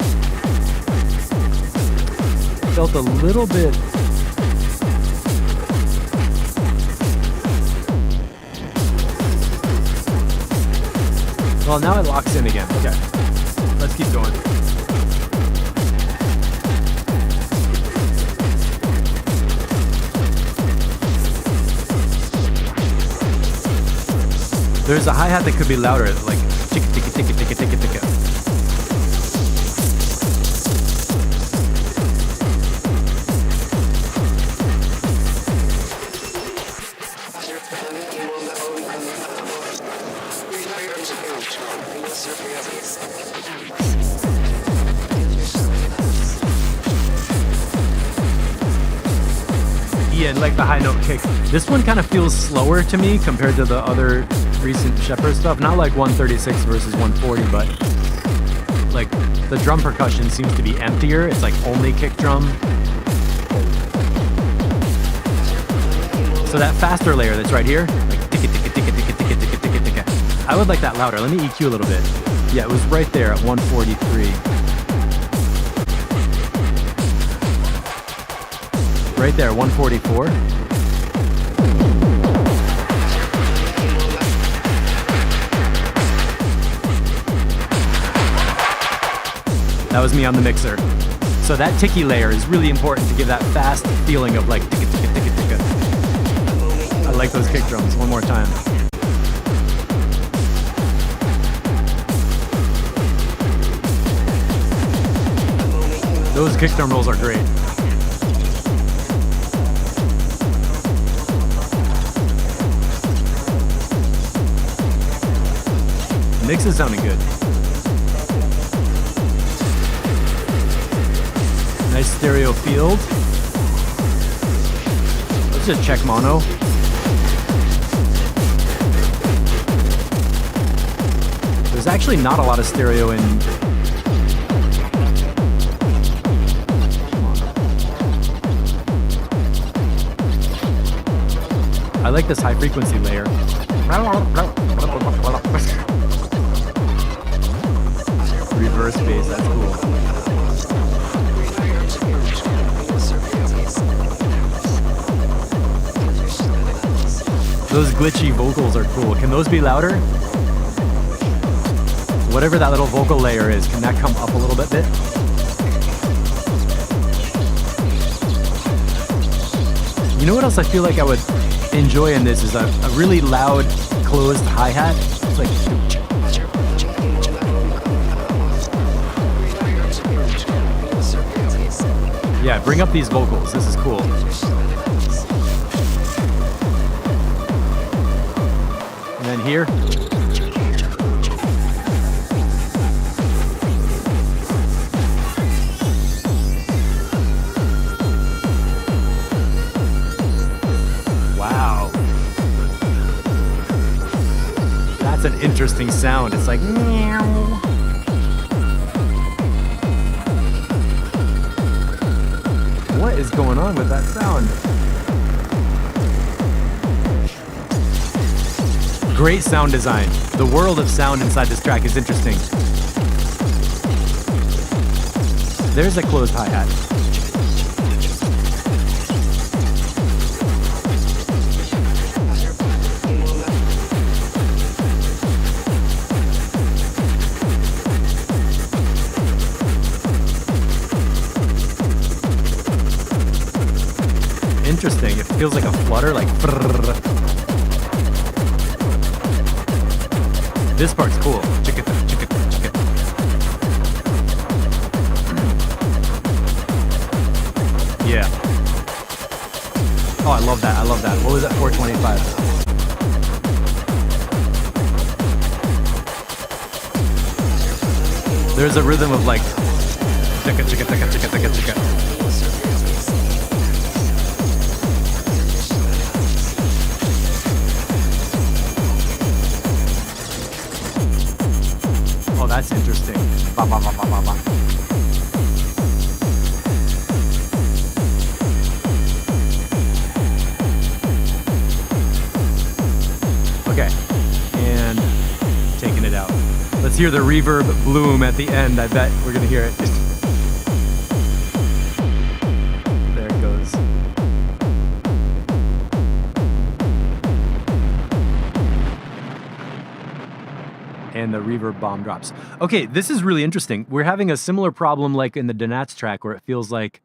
Felt a little bit. Well, now it locks in again. Okay, let's keep going. There's a hi-hat that could be louder, like ticka ticka ticka ticka ticka ticka. Yeah, and like the high note kick. This one kind of feels slower to me compared to the other recent Shepard stuff. Not like 136 versus 140, but like the drum percussion seems to be emptier. It's like only kick drum. So that faster layer that's right here, like ticka ticka ticka ticka ticka ticka ticka ticka. I would like that louder. Let me EQ a little bit. Yeah, it was right there at 143. Right there, 144. That was me on the mixer. So that ticky layer is really important to give that fast feeling of like ticka ticka ticka ticka. I like those kick drums. One more time. Those kick drum rolls are great. The mix is sounding good. Nice stereo field. Let's just check mono. There's actually not a lot of stereo in. I like this high frequency layer. Reverse bass, that's cool. Those glitchy vocals are cool. Can those be louder? Whatever that little vocal layer is, can that come up a little bit? You know what else I feel like I would enjoy in this is a really loud closed hi-hat. It's like, yeah, bring up these vocals. This is cool. And then here. Wow. That's an interesting sound. It's like, meow. What is going on with that sound? Great sound design. The world of sound inside this track is interesting. There's a closed hi-hat. Interesting. It feels like a flutter, like brrr. This part's cool. Chicka, chicka, chicka. Yeah. Oh, I love that. I love that. What was that? 425. There's a rhythm of like chicka, chicka, chicka, chicka, chicka, chicka. Oh, that's interesting. Ba, ba, ba, ba, ba, ba. Okay, and taking it out. Let's hear the reverb bloom at the end. I bet we're gonna hear it. There it goes. And the reverb bomb drops. Okay, this is really interesting. We're having a similar problem like in the Donats track where it feels like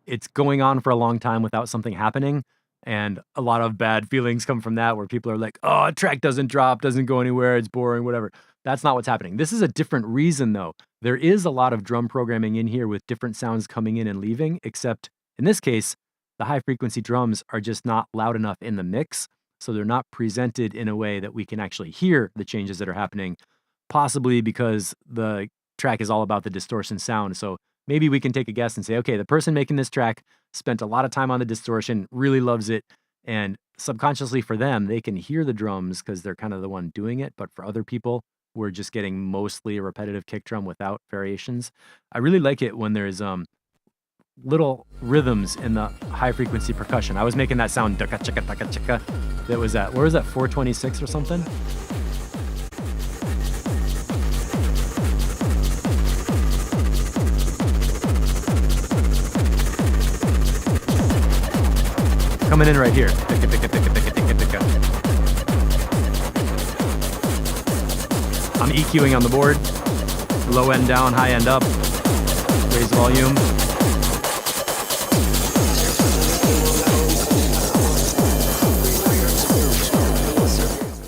it's going on for a long time without something happening. And a lot of bad feelings come from that where people are like, oh, a track doesn't drop, doesn't go anywhere, it's boring, whatever. That's not what's happening. This is a different reason though. There is a lot of drum programming in here with different sounds coming in and leaving, except in this case, the high frequency drums are just not loud enough in the mix. So they're not presented in a way that we can actually hear the changes that are happening. Possibly because the track is all about the distortion sound. So maybe we can take a guess and say, okay, the person making this track spent a lot of time on the distortion, really loves it. And subconsciously for them, they can hear the drums because they're kind of the one doing it. But for other people, we're just getting mostly a repetitive kick drum without variations. I really like it when there's little rhythms in the high frequency percussion. I was making that sound ducka chicka ducka chicka. That was at, where was that, 426 or something? Coming in right here. Ticka, ticka, ticka, ticka, ticka, ticka. I'm EQing on the board. Low end down, high end up. Raise volume.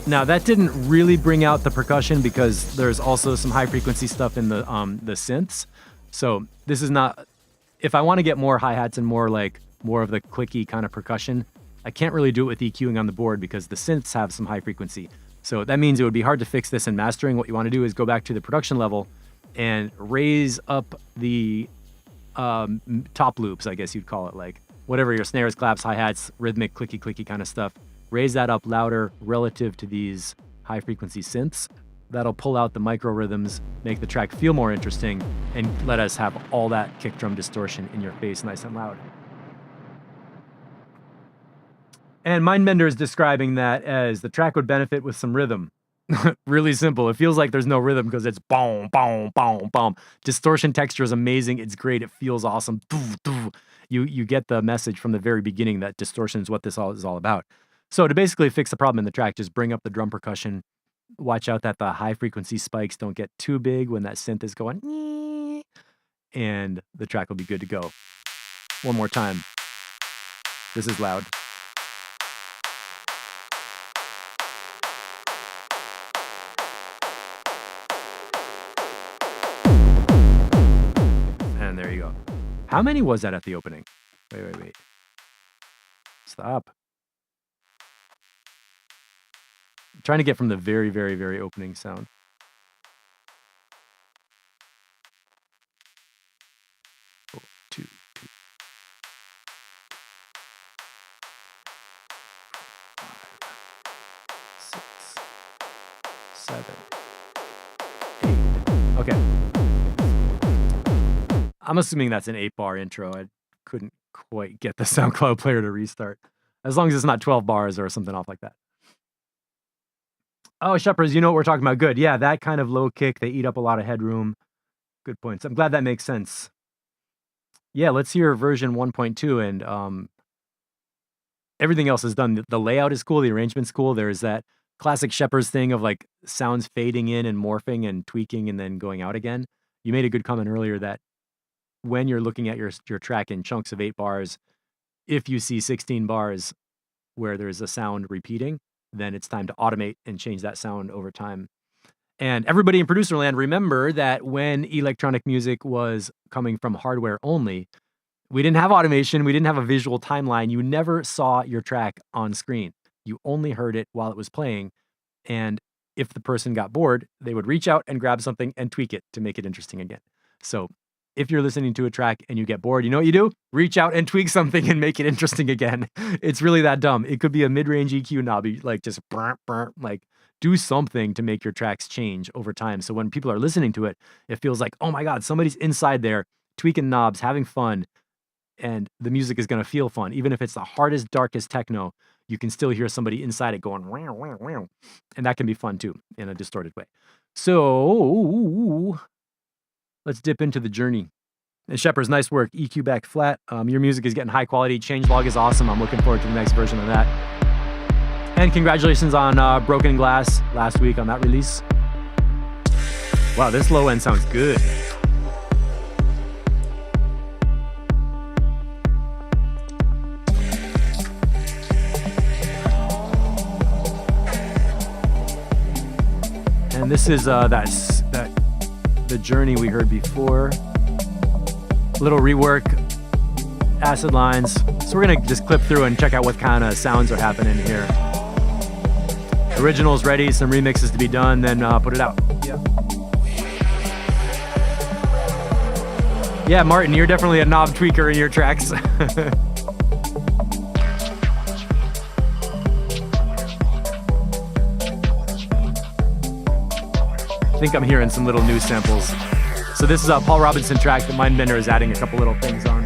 Now that didn't really bring out the percussion because there's also some high frequency stuff in the synths. So this is not, if I want to get more hi-hats and more of the clicky kind of percussion, I can't really do it with EQing on the board because the synths have some high frequency. So that means it would be hard to fix this in mastering. What you want to do is go back to the production level and raise up the top loops, I guess you'd call it, like whatever your snares, claps, hi-hats, rhythmic, clicky kind of stuff. Raise that up louder relative to these high frequency synths. That'll pull out the micro rhythms, make the track feel more interesting, and let us have all that kick drum distortion in your face nice and loud. And Mindbender is describing that as the track would benefit with some rhythm. Really simple. It feels like there's no rhythm because it's boom, boom, boom, boom. Distortion texture is amazing. It's great. It feels awesome. You get the message from the very beginning that distortion is what this all is all about. So to basically fix the problem in the track, just bring up the drum percussion. Watch out that the high frequency spikes don't get too big when that synth is going, and the track will be good to go. One more time. This is loud. And there you go. How many was that at the opening? Wait. Stop. I'm trying to get from the very, very, very opening sound. Oh, 2, 6, 7, 8. Okay. I'm assuming that's an 8-bar intro. I couldn't quite get the SoundCloud player to restart. As long as it's not 12 bars or something off like that. Oh, Shepherds, you know what we're talking about. Good. Yeah, that kind of low kick, they eat up a lot of headroom. Good points. I'm glad that makes sense. Yeah, let's hear version 1.2, and everything else is done. The layout is cool. The arrangement's cool. There's that classic Shepherds thing of like sounds fading in and morphing and tweaking and then going out again. You made a good comment earlier that when you're looking at your track in chunks of 8 bars, if you see 16 bars where there's a sound repeating, then it's time to automate and change that sound over time. And everybody in producer land, remember that when electronic music was coming from hardware only, we didn't have automation. We didn't have a visual timeline. You never saw your track on screen. You only heard it while it was playing. And if the person got bored, they would reach out and grab something and tweak it to make it interesting again. So if you're listening to a track and you get bored, you know what you do? Reach out and tweak something and make it interesting again. It's really that dumb. It could be a mid-range EQ knob, like just like do something to make your tracks change over time. So when people are listening to it, it feels like, oh my God, somebody's inside there tweaking knobs, having fun, and the music is going to feel fun. Even if it's the hardest, darkest techno, you can still hear somebody inside it going, wow, wow, wow. And that can be fun too in a distorted way. So let's dip into the journey. And Shepherds, nice work. EQ back flat. Your music is getting high quality. Changelog is awesome. I'm looking forward to the next version of that. And congratulations on Broken Glass last week on that release. Wow, this low end sounds good. And this is the journey we heard before. Little rework, acid lines. So we're gonna just clip through and check out what kind of sounds are happening here. Originals ready, some remixes to be done, then put it out. Yeah. Yeah, Martin, you're definitely a knob tweaker in your tracks. I think I'm hearing some little new samples. So this is a Paul Robinson track that Mindbender is adding a couple little things on.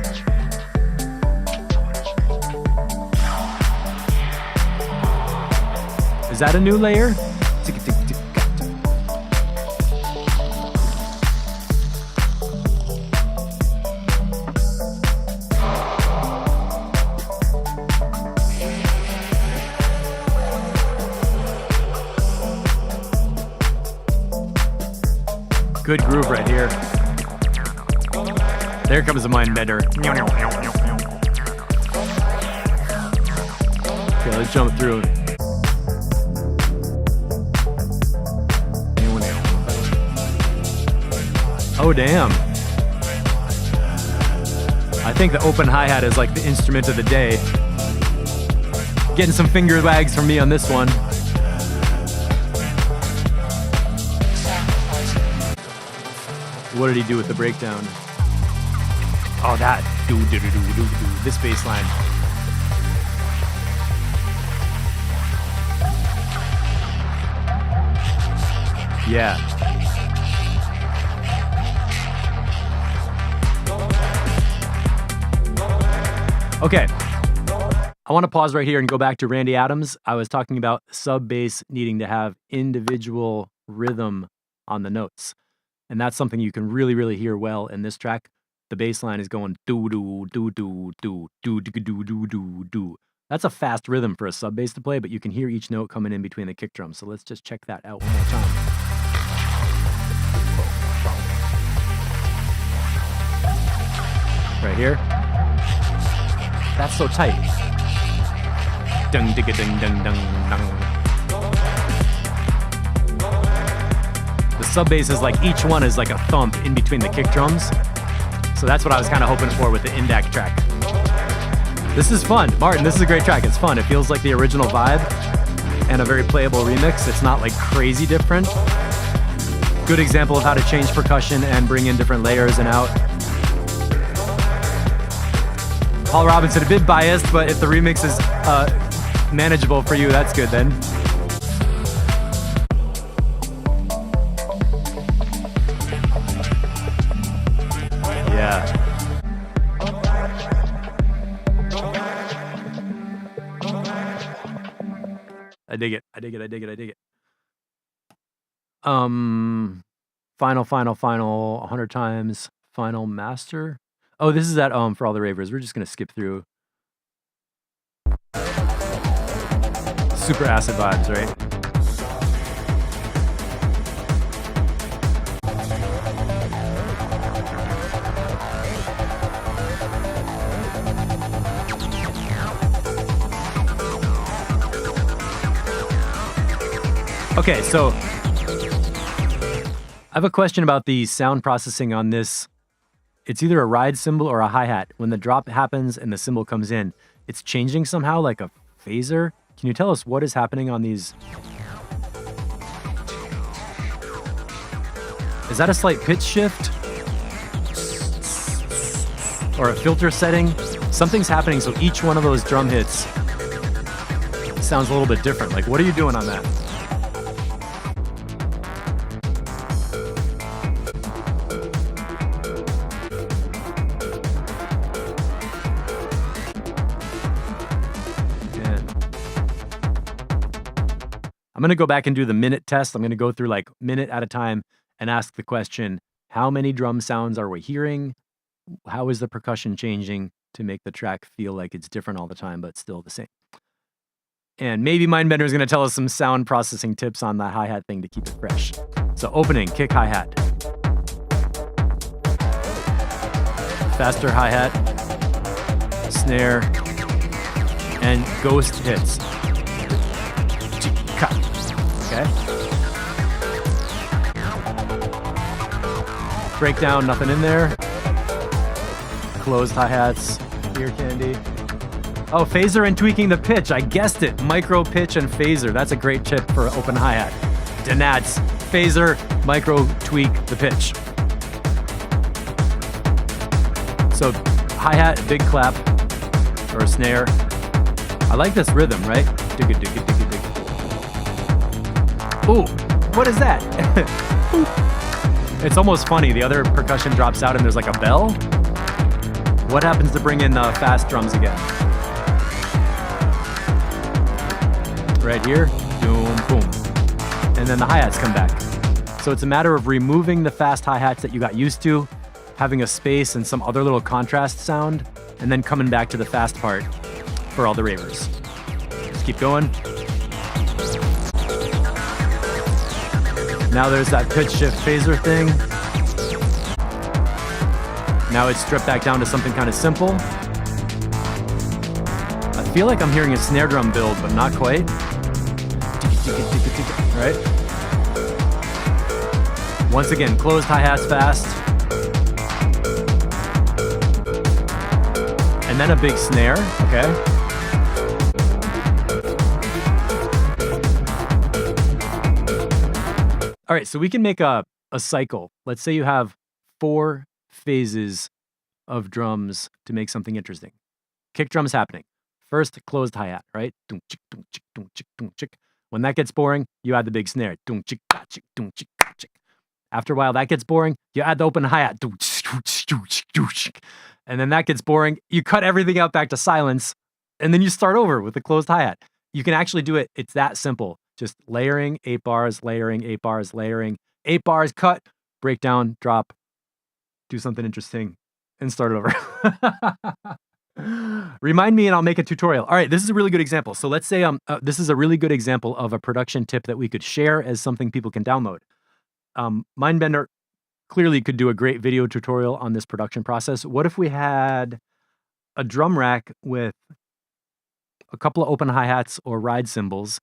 Is that a new layer? Good groove right here. There comes the Mindbender. Okay, let's jump through. Oh, damn. I think the open hi-hat is like the instrument of the day. Getting some finger wags from me on this one. What did he do with the breakdown? Oh, that. This bass line. Yeah. Okay. I want to pause right here and go back to Randy Adams. I was talking about sub bass needing to have individual rhythm on the notes. And that's something you can really, really hear well in this track. The bass line is going do do do do do do do do do do do. That's a fast rhythm for a sub bass to play, but you can hear each note coming in between the kick drums. So let's just check that out one more time. Right here. That's so tight. Dung digga dung dung dung dung. The sub bass is like each one is like a thump in between the kick drums. So that's what I was kind of hoping for with the Indac track. This is fun. Martin, this is a great track. It's fun. It feels like the original vibe and a very playable remix. It's not like crazy different. Good example of how to change percussion and bring in different layers and out. Paul Robinson, a bit biased, but if the remix is manageable for you, that's good then. Yeah. I dig it. I dig it. I dig it. I dig it. Final 100 times. Final master. Oh, this is that for all the ravers. We're just gonna skip through. Super acid vibes, right? Okay, so I have a question about the sound processing on this. It's either a ride cymbal or a hi-hat. When the drop happens and the cymbal comes in, it's changing somehow like a phaser. Can you tell us what is happening on these? Is that a slight pitch shift? Or a filter setting? Something's happening, so each one of those drum hits sounds a little bit different. Like, what are you doing on that? I'm going to go back and do the minute test. I'm going to go through like minute at a time and ask the question, how many drum sounds are we hearing? How is the percussion changing to make the track feel like it's different all the time, but still the same? And maybe Mindbender is going to tell us some sound processing tips on the hi-hat thing to keep it fresh. So opening, kick hi-hat. Faster hi-hat, snare, and ghost hits. Okay. Breakdown, nothing in there. Closed hi-hats, ear candy. Oh, phaser and tweaking the pitch. I guessed it. Micro pitch and phaser. That's a great tip for open hi-hat. Danats, phaser, micro tweak the pitch. So hi-hat, big clap, or a snare. I like this rhythm, right? Digga, digga, digga, digga. Ooh, what is that? It's almost funny. The other percussion drops out and there's like a bell. What happens to bring in fast drums again? Right here, boom, boom. And then the hi-hats come back. So it's a matter of removing the fast hi-hats that you got used to, having a space and some other little contrast sound, and then coming back to the fast part for all the ravers. Just keep going. Now there's that pitch shift phaser thing. Now it's stripped back down to something kind of simple. I feel like I'm hearing a snare drum build, but not quite. Right? Once again, closed hi-hats fast. And then a big snare, okay? All right, so we can make a cycle. Let's say you have 4 phases of drums to make something interesting. Kick drums happening. First, closed hi-hat, right? When that gets boring, you add the big snare. After a while, that gets boring, you add the open hi-hat. And then that gets boring, you cut everything out back to silence, and then you start over with the closed hi-hat. You can actually do it. It's that simple. Just layering 8 bars, layering 8 bars, layering 8 bars, cut, break down, drop, do something interesting, and start over. Remind me and I'll make a tutorial. All right, this is a really good example. So let's say this is a really good example of a production tip that we could share as something people can download. Mindbender clearly could do a great video tutorial on this production process. What if we had a drum rack with a couple of open hi-hats or ride cymbals?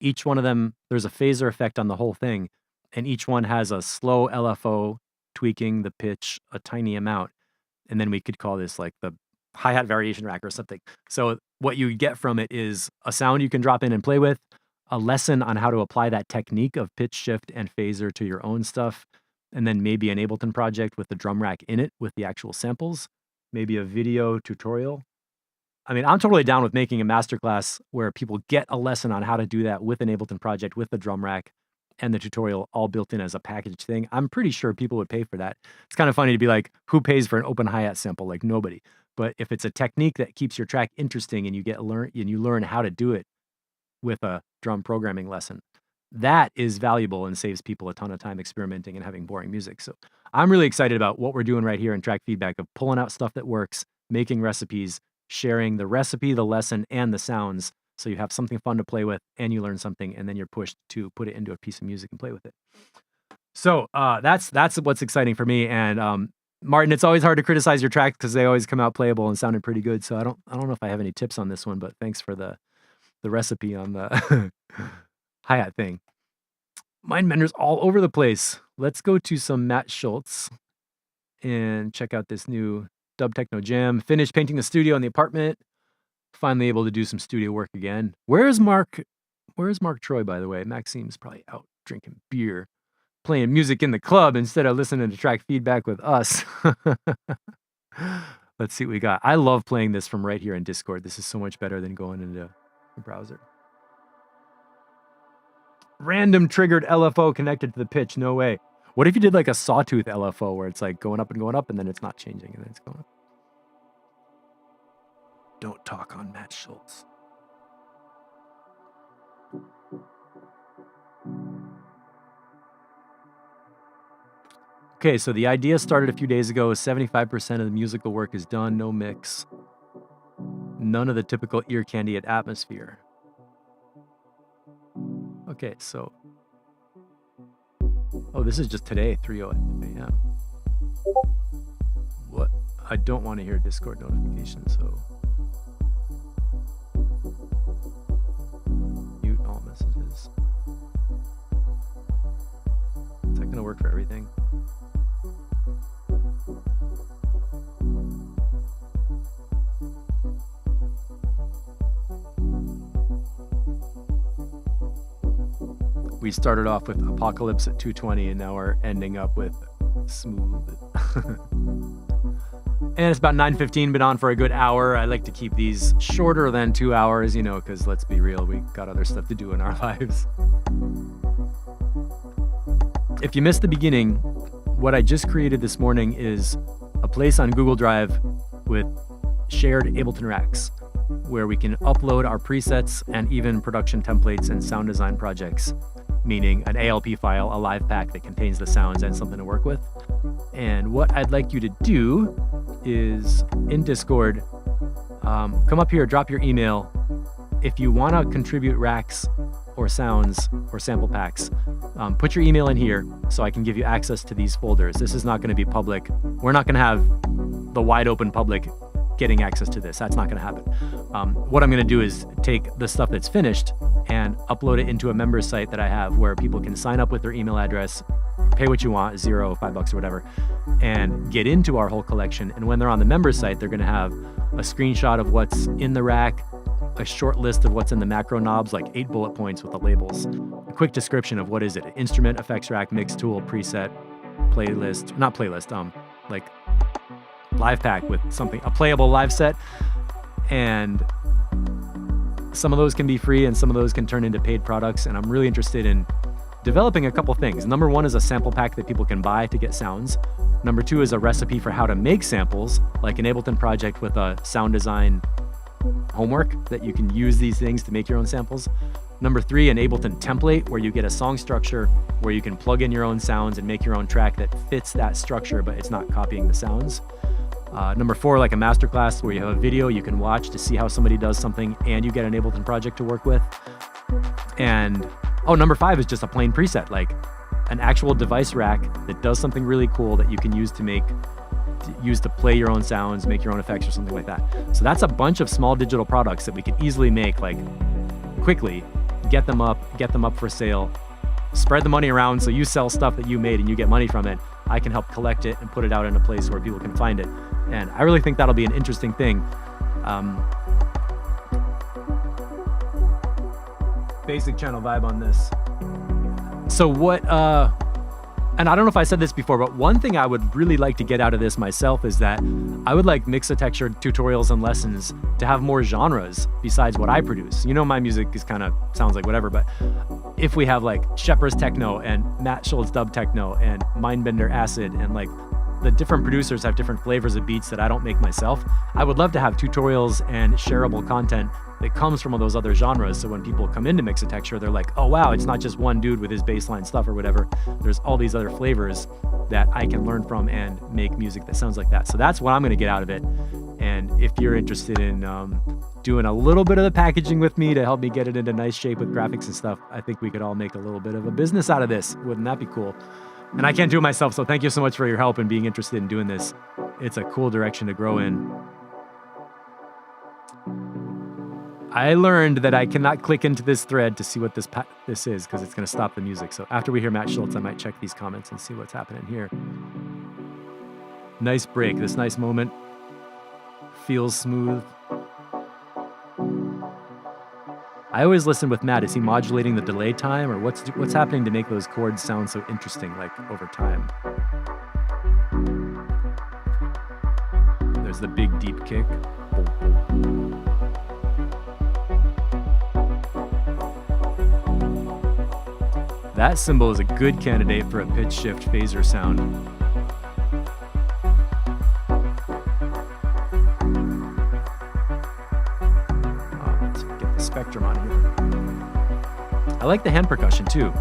Each one of them, there's a phaser effect on the whole thing, and each one has a slow LFO tweaking the pitch a tiny amount. And then we could call this like the hi-hat variation rack or something. So what you get from it is a sound you can drop in and play with, a lesson on how to apply that technique of pitch shift and phaser to your own stuff, and then maybe an Ableton project with the drum rack in it with the actual samples, maybe a video tutorial. I mean, I'm totally down with making a masterclass where people get a lesson on how to do that with an Ableton project, with the drum rack and the tutorial all built in as a packaged thing. I'm pretty sure people would pay for that. It's kind of funny to be like, who pays for an open hi-hat sample? Like nobody. But if it's a technique that keeps your track interesting and you learn how to do it with a drum programming lesson, that is valuable and saves people a ton of time experimenting and having boring music. So I'm really excited about what we're doing right here in Track Feedback of pulling out stuff that works, making recipes, sharing the recipe, the lesson, and the sounds, so you have something fun to play with and you learn something, and then you're pushed to put it into a piece of music and play with it. So that's what's exciting for me. And Martin, it's always hard to criticize your tracks because they always come out playable and sounded pretty good. So I don't know if I have any tips on this one, but thanks for the recipe on the hi-hat thing. Mindbender's all over the place. Let's go to some Matt Schultz and check out this new dub techno jam. Finished painting the studio and the apartment. Finally able to do some studio work again. Where's Mark Troy, by the way? Maxime's probably out drinking beer, playing music in the club instead of listening to Track Feedback with us. Let's see what we got. I love playing this from right here in Discord. This is so much better than going into the browser. Random triggered LFO connected to the pitch. No way. What if you did like a sawtooth LFO where it's like going up and then it's not changing and then it's going up? Don't talk on Matt Schultz. Okay, so the idea started a few days ago. 75% of the musical work is done, no mix. None of the typical ear candy at atmosphere. Okay, so... Oh, this is just today, 3:08 a.m. What? I don't want to hear Discord notifications, so... Mute all messages. Is that going to work for everything? We started off with Apocalypse at 220 and now we're ending up with Smooth. And it's about 9:15, been on for a good hour. I like to keep these shorter than 2 hours, because let's be real, we got other stuff to do in our lives. If you missed the beginning, what I just created this morning is a place on Google Drive with shared Ableton racks where we can upload our presets and even production templates and sound design projects, meaning an ALP file, a live pack that contains the sounds and something to work with. And what I'd like you to do is in Discord, come up here, drop your email. If you want to contribute racks or sounds or sample packs, put your email in here so I can give you access to these folders. This is not going to be public. We're not going to have the wide open public getting access to this. That's not going to happen. What I'm going to do is take the stuff that's finished and upload it into a member site that I have where people can sign up with their email address, pay what you want, $0, $5 or whatever, and get into our whole collection. And when they're on the member site, they're going to have a screenshot of what's in the rack, a short list of what's in the macro knobs, like 8 bullet points with the labels, a quick description of what is it, instrument, effects rack, mix tool, preset, playlist, not playlist, like live pack with something, a playable live set. And some of those can be free and some of those can turn into paid products. And I'm really interested in developing a couple things. Number one is a sample pack that people can buy to get sounds. Number two is a recipe for how to make samples, like an Ableton project with a sound design homework that you can use these things to make your own samples. Number three, an Ableton template where you get a song structure where you can plug in your own sounds and make your own track that fits that structure, but it's not copying the sounds. Number four, like a masterclass where you have a video you can watch to see how somebody does something and you get an Ableton project to work with. And number five is just a plain preset, like an actual device rack that does something really cool that you can use to play your own sounds, make your own effects or something like that. So that's a bunch of small digital products that we could easily make, like quickly, get them up for sale, spread the money around so you sell stuff that you made and you get money from it. I can help collect it and put it out in a place where people can find it. And I really think that'll be an interesting thing. Basic channel vibe on this. So and I don't know if I said this before, but one thing I would really like to get out of this myself is that I would like Mixotexture tutorials and lessons to have more genres besides what I produce. My music is sounds like whatever, but if we have like Shepherd's Techno and Matt Schultz Dub Techno and Mindbender Acid and like the different producers have different flavors of beats that I don't make myself, I would love to have tutorials and shareable content that comes from all those other genres. So when people come into Mixotexture, they're like, oh wow, it's not just one dude with his bassline stuff or whatever. There's all these other flavors that I can learn from and make music that sounds like that. So that's what I'm going to get out of it. And if you're interested in doing a little bit of the packaging with me to help me get it into nice shape with graphics and stuff, I think we could all make a little bit of a business out of this. Wouldn't that be cool? And I can't do it myself, so thank you so much for your help and being interested in doing this. It's a cool direction to grow in. I learned that I cannot click into this thread to see what this is because it's going to stop the music. So after we hear Matt Schultz, I might check these comments and see what's happening here. Nice break, this nice moment. Feels smooth. I always listen with Matt. Is he modulating the delay time, or what's happening to make those chords sound so interesting, like over time? There's the big deep kick. That cymbal is a good candidate for a pitch shift phaser sound. Let's get the spectrum on here. I like the hand percussion too.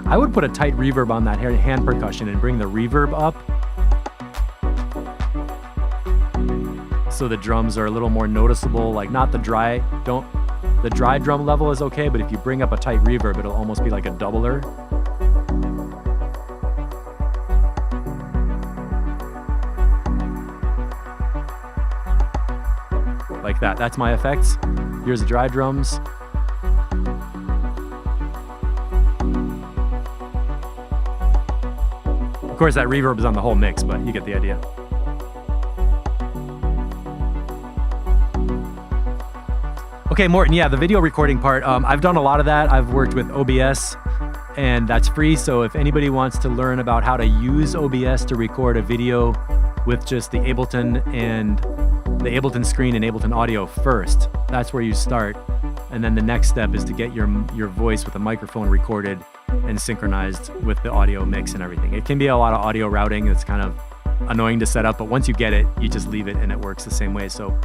I would put a tight reverb on that hand percussion and bring the reverb up so the drums are a little more noticeable, like not the dry drum level is okay, but if you bring up a tight reverb, it'll almost be like a doubler. Like that. That's my effects. Here's the dry drums. Of course, that reverb is on the whole mix, but you get the idea. Okay, Morton, yeah, the video recording part. I've done a lot of that. I've worked with OBS and that's free. So if anybody wants to learn about how to use OBS to record a video with just the Ableton and the Ableton screen and Ableton audio first, that's where you start. And then the next step is to get your voice with a microphone recorded and synchronized with the audio mix and everything. It can be a lot of audio routing. It's kind of annoying to set up, but once you get it, you just leave it and it works the same way. So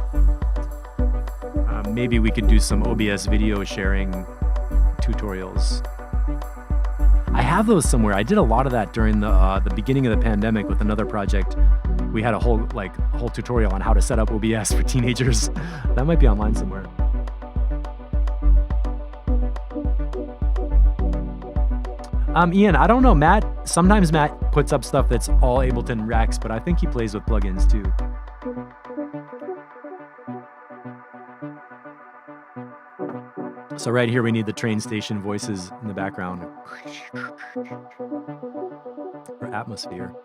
maybe we could do some OBS video sharing tutorials. I have those somewhere. I did a lot of that during the beginning of the pandemic with another project. We had a whole tutorial on how to set up OBS for teenagers. That might be online somewhere. Ian, I don't know. Sometimes Matt puts up stuff that's all Ableton racks, but I think he plays with plugins too. So right here, we need the train station voices in the background for atmosphere.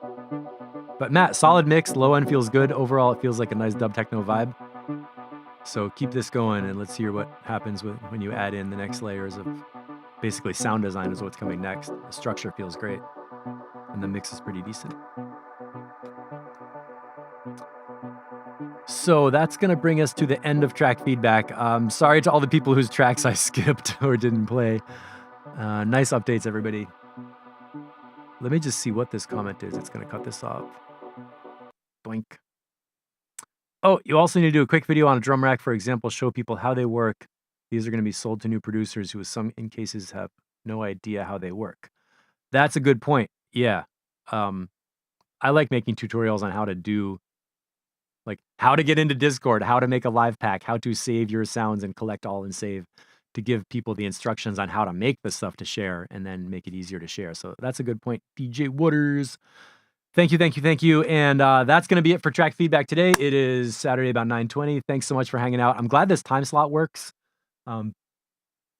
But Matt, solid mix, low end feels good. Overall, it feels like a nice dub techno vibe. So keep this going and let's hear what happens when you add in the next layers of basically sound design is what's coming next. The structure feels great and the mix is pretty decent. So that's going to bring us to the end of track feedback. Sorry to all the people whose tracks I skipped or didn't play. Nice updates, everybody. Let me just see what this comment is. It's going to cut this off. Boink. Oh, you also need to do a quick video on a drum rack, for example, show people how they work. These are going to be sold to new producers who, in cases, have no idea how they work. That's a good point. Yeah. I like making tutorials on how to do, like how to get into Discord, how to make a live pack, how to save your sounds and collect all and save, to give people the instructions on how to make the stuff to share and then make it easier to share. So that's a good point, DJ Waters. Thank you, thank you, thank you. And that's going to be it for track feedback today. It is Saturday about 9:20. Thanks so much for hanging out. I'm glad this time slot works.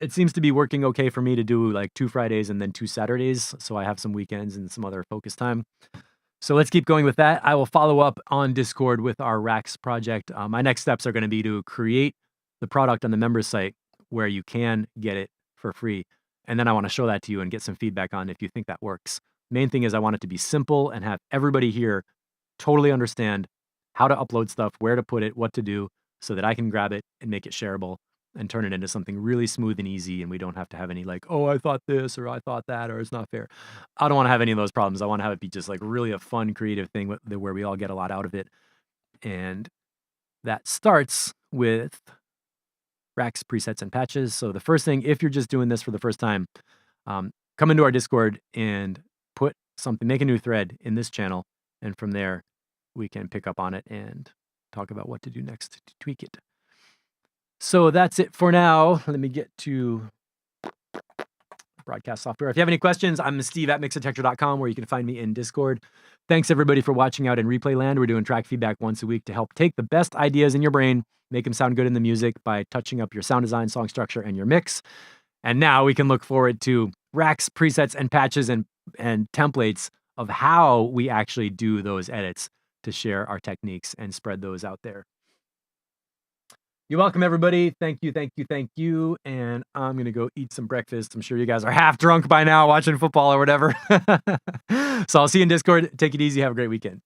It seems to be working okay for me to do like 2 Fridays and then 2 Saturdays. So I have some weekends and some other focus time. So let's keep going with that. I will follow up on Discord with our Racks project. My next steps are going to be to create the product on the members site where you can get it for free. And then I want to show that to you and get some feedback on if you think that works. Main thing is I want it to be simple and have everybody here totally understand how to upload stuff, where to put it, what to do, so that I can grab it and make it shareable and turn it into something really smooth and easy. And we don't have to have any like, oh, I thought this, or I thought that, or it's not fair. I don't want to have any of those problems. I want to have it be just like really a fun, creative thing where we all get a lot out of it. And that starts with Racks, presets, and patches. So the first thing, if you're just doing this for the first time, come into our Discord and put something, make a new thread in this channel. And from there, we can pick up on it and talk about what to do next to tweak it. So that's it for now. Let me get to broadcast software. If you have any questions, I'm Steve@mixdetector.com, where you can find me in Discord. Thanks everybody for watching out in replay land. We're doing track feedback once a week to help take the best ideas in your brain, make them sound good in the music by touching up your sound design, song structure, and your mix. And now we can look forward to racks, presets, and patches and templates of how we actually do those edits to share our techniques and spread those out there. You're welcome, everybody. Thank you, thank you, thank you. And I'm going to go eat some breakfast. I'm sure you guys are half drunk by now watching football or whatever. So I'll see you in Discord. Take it easy. Have a great weekend.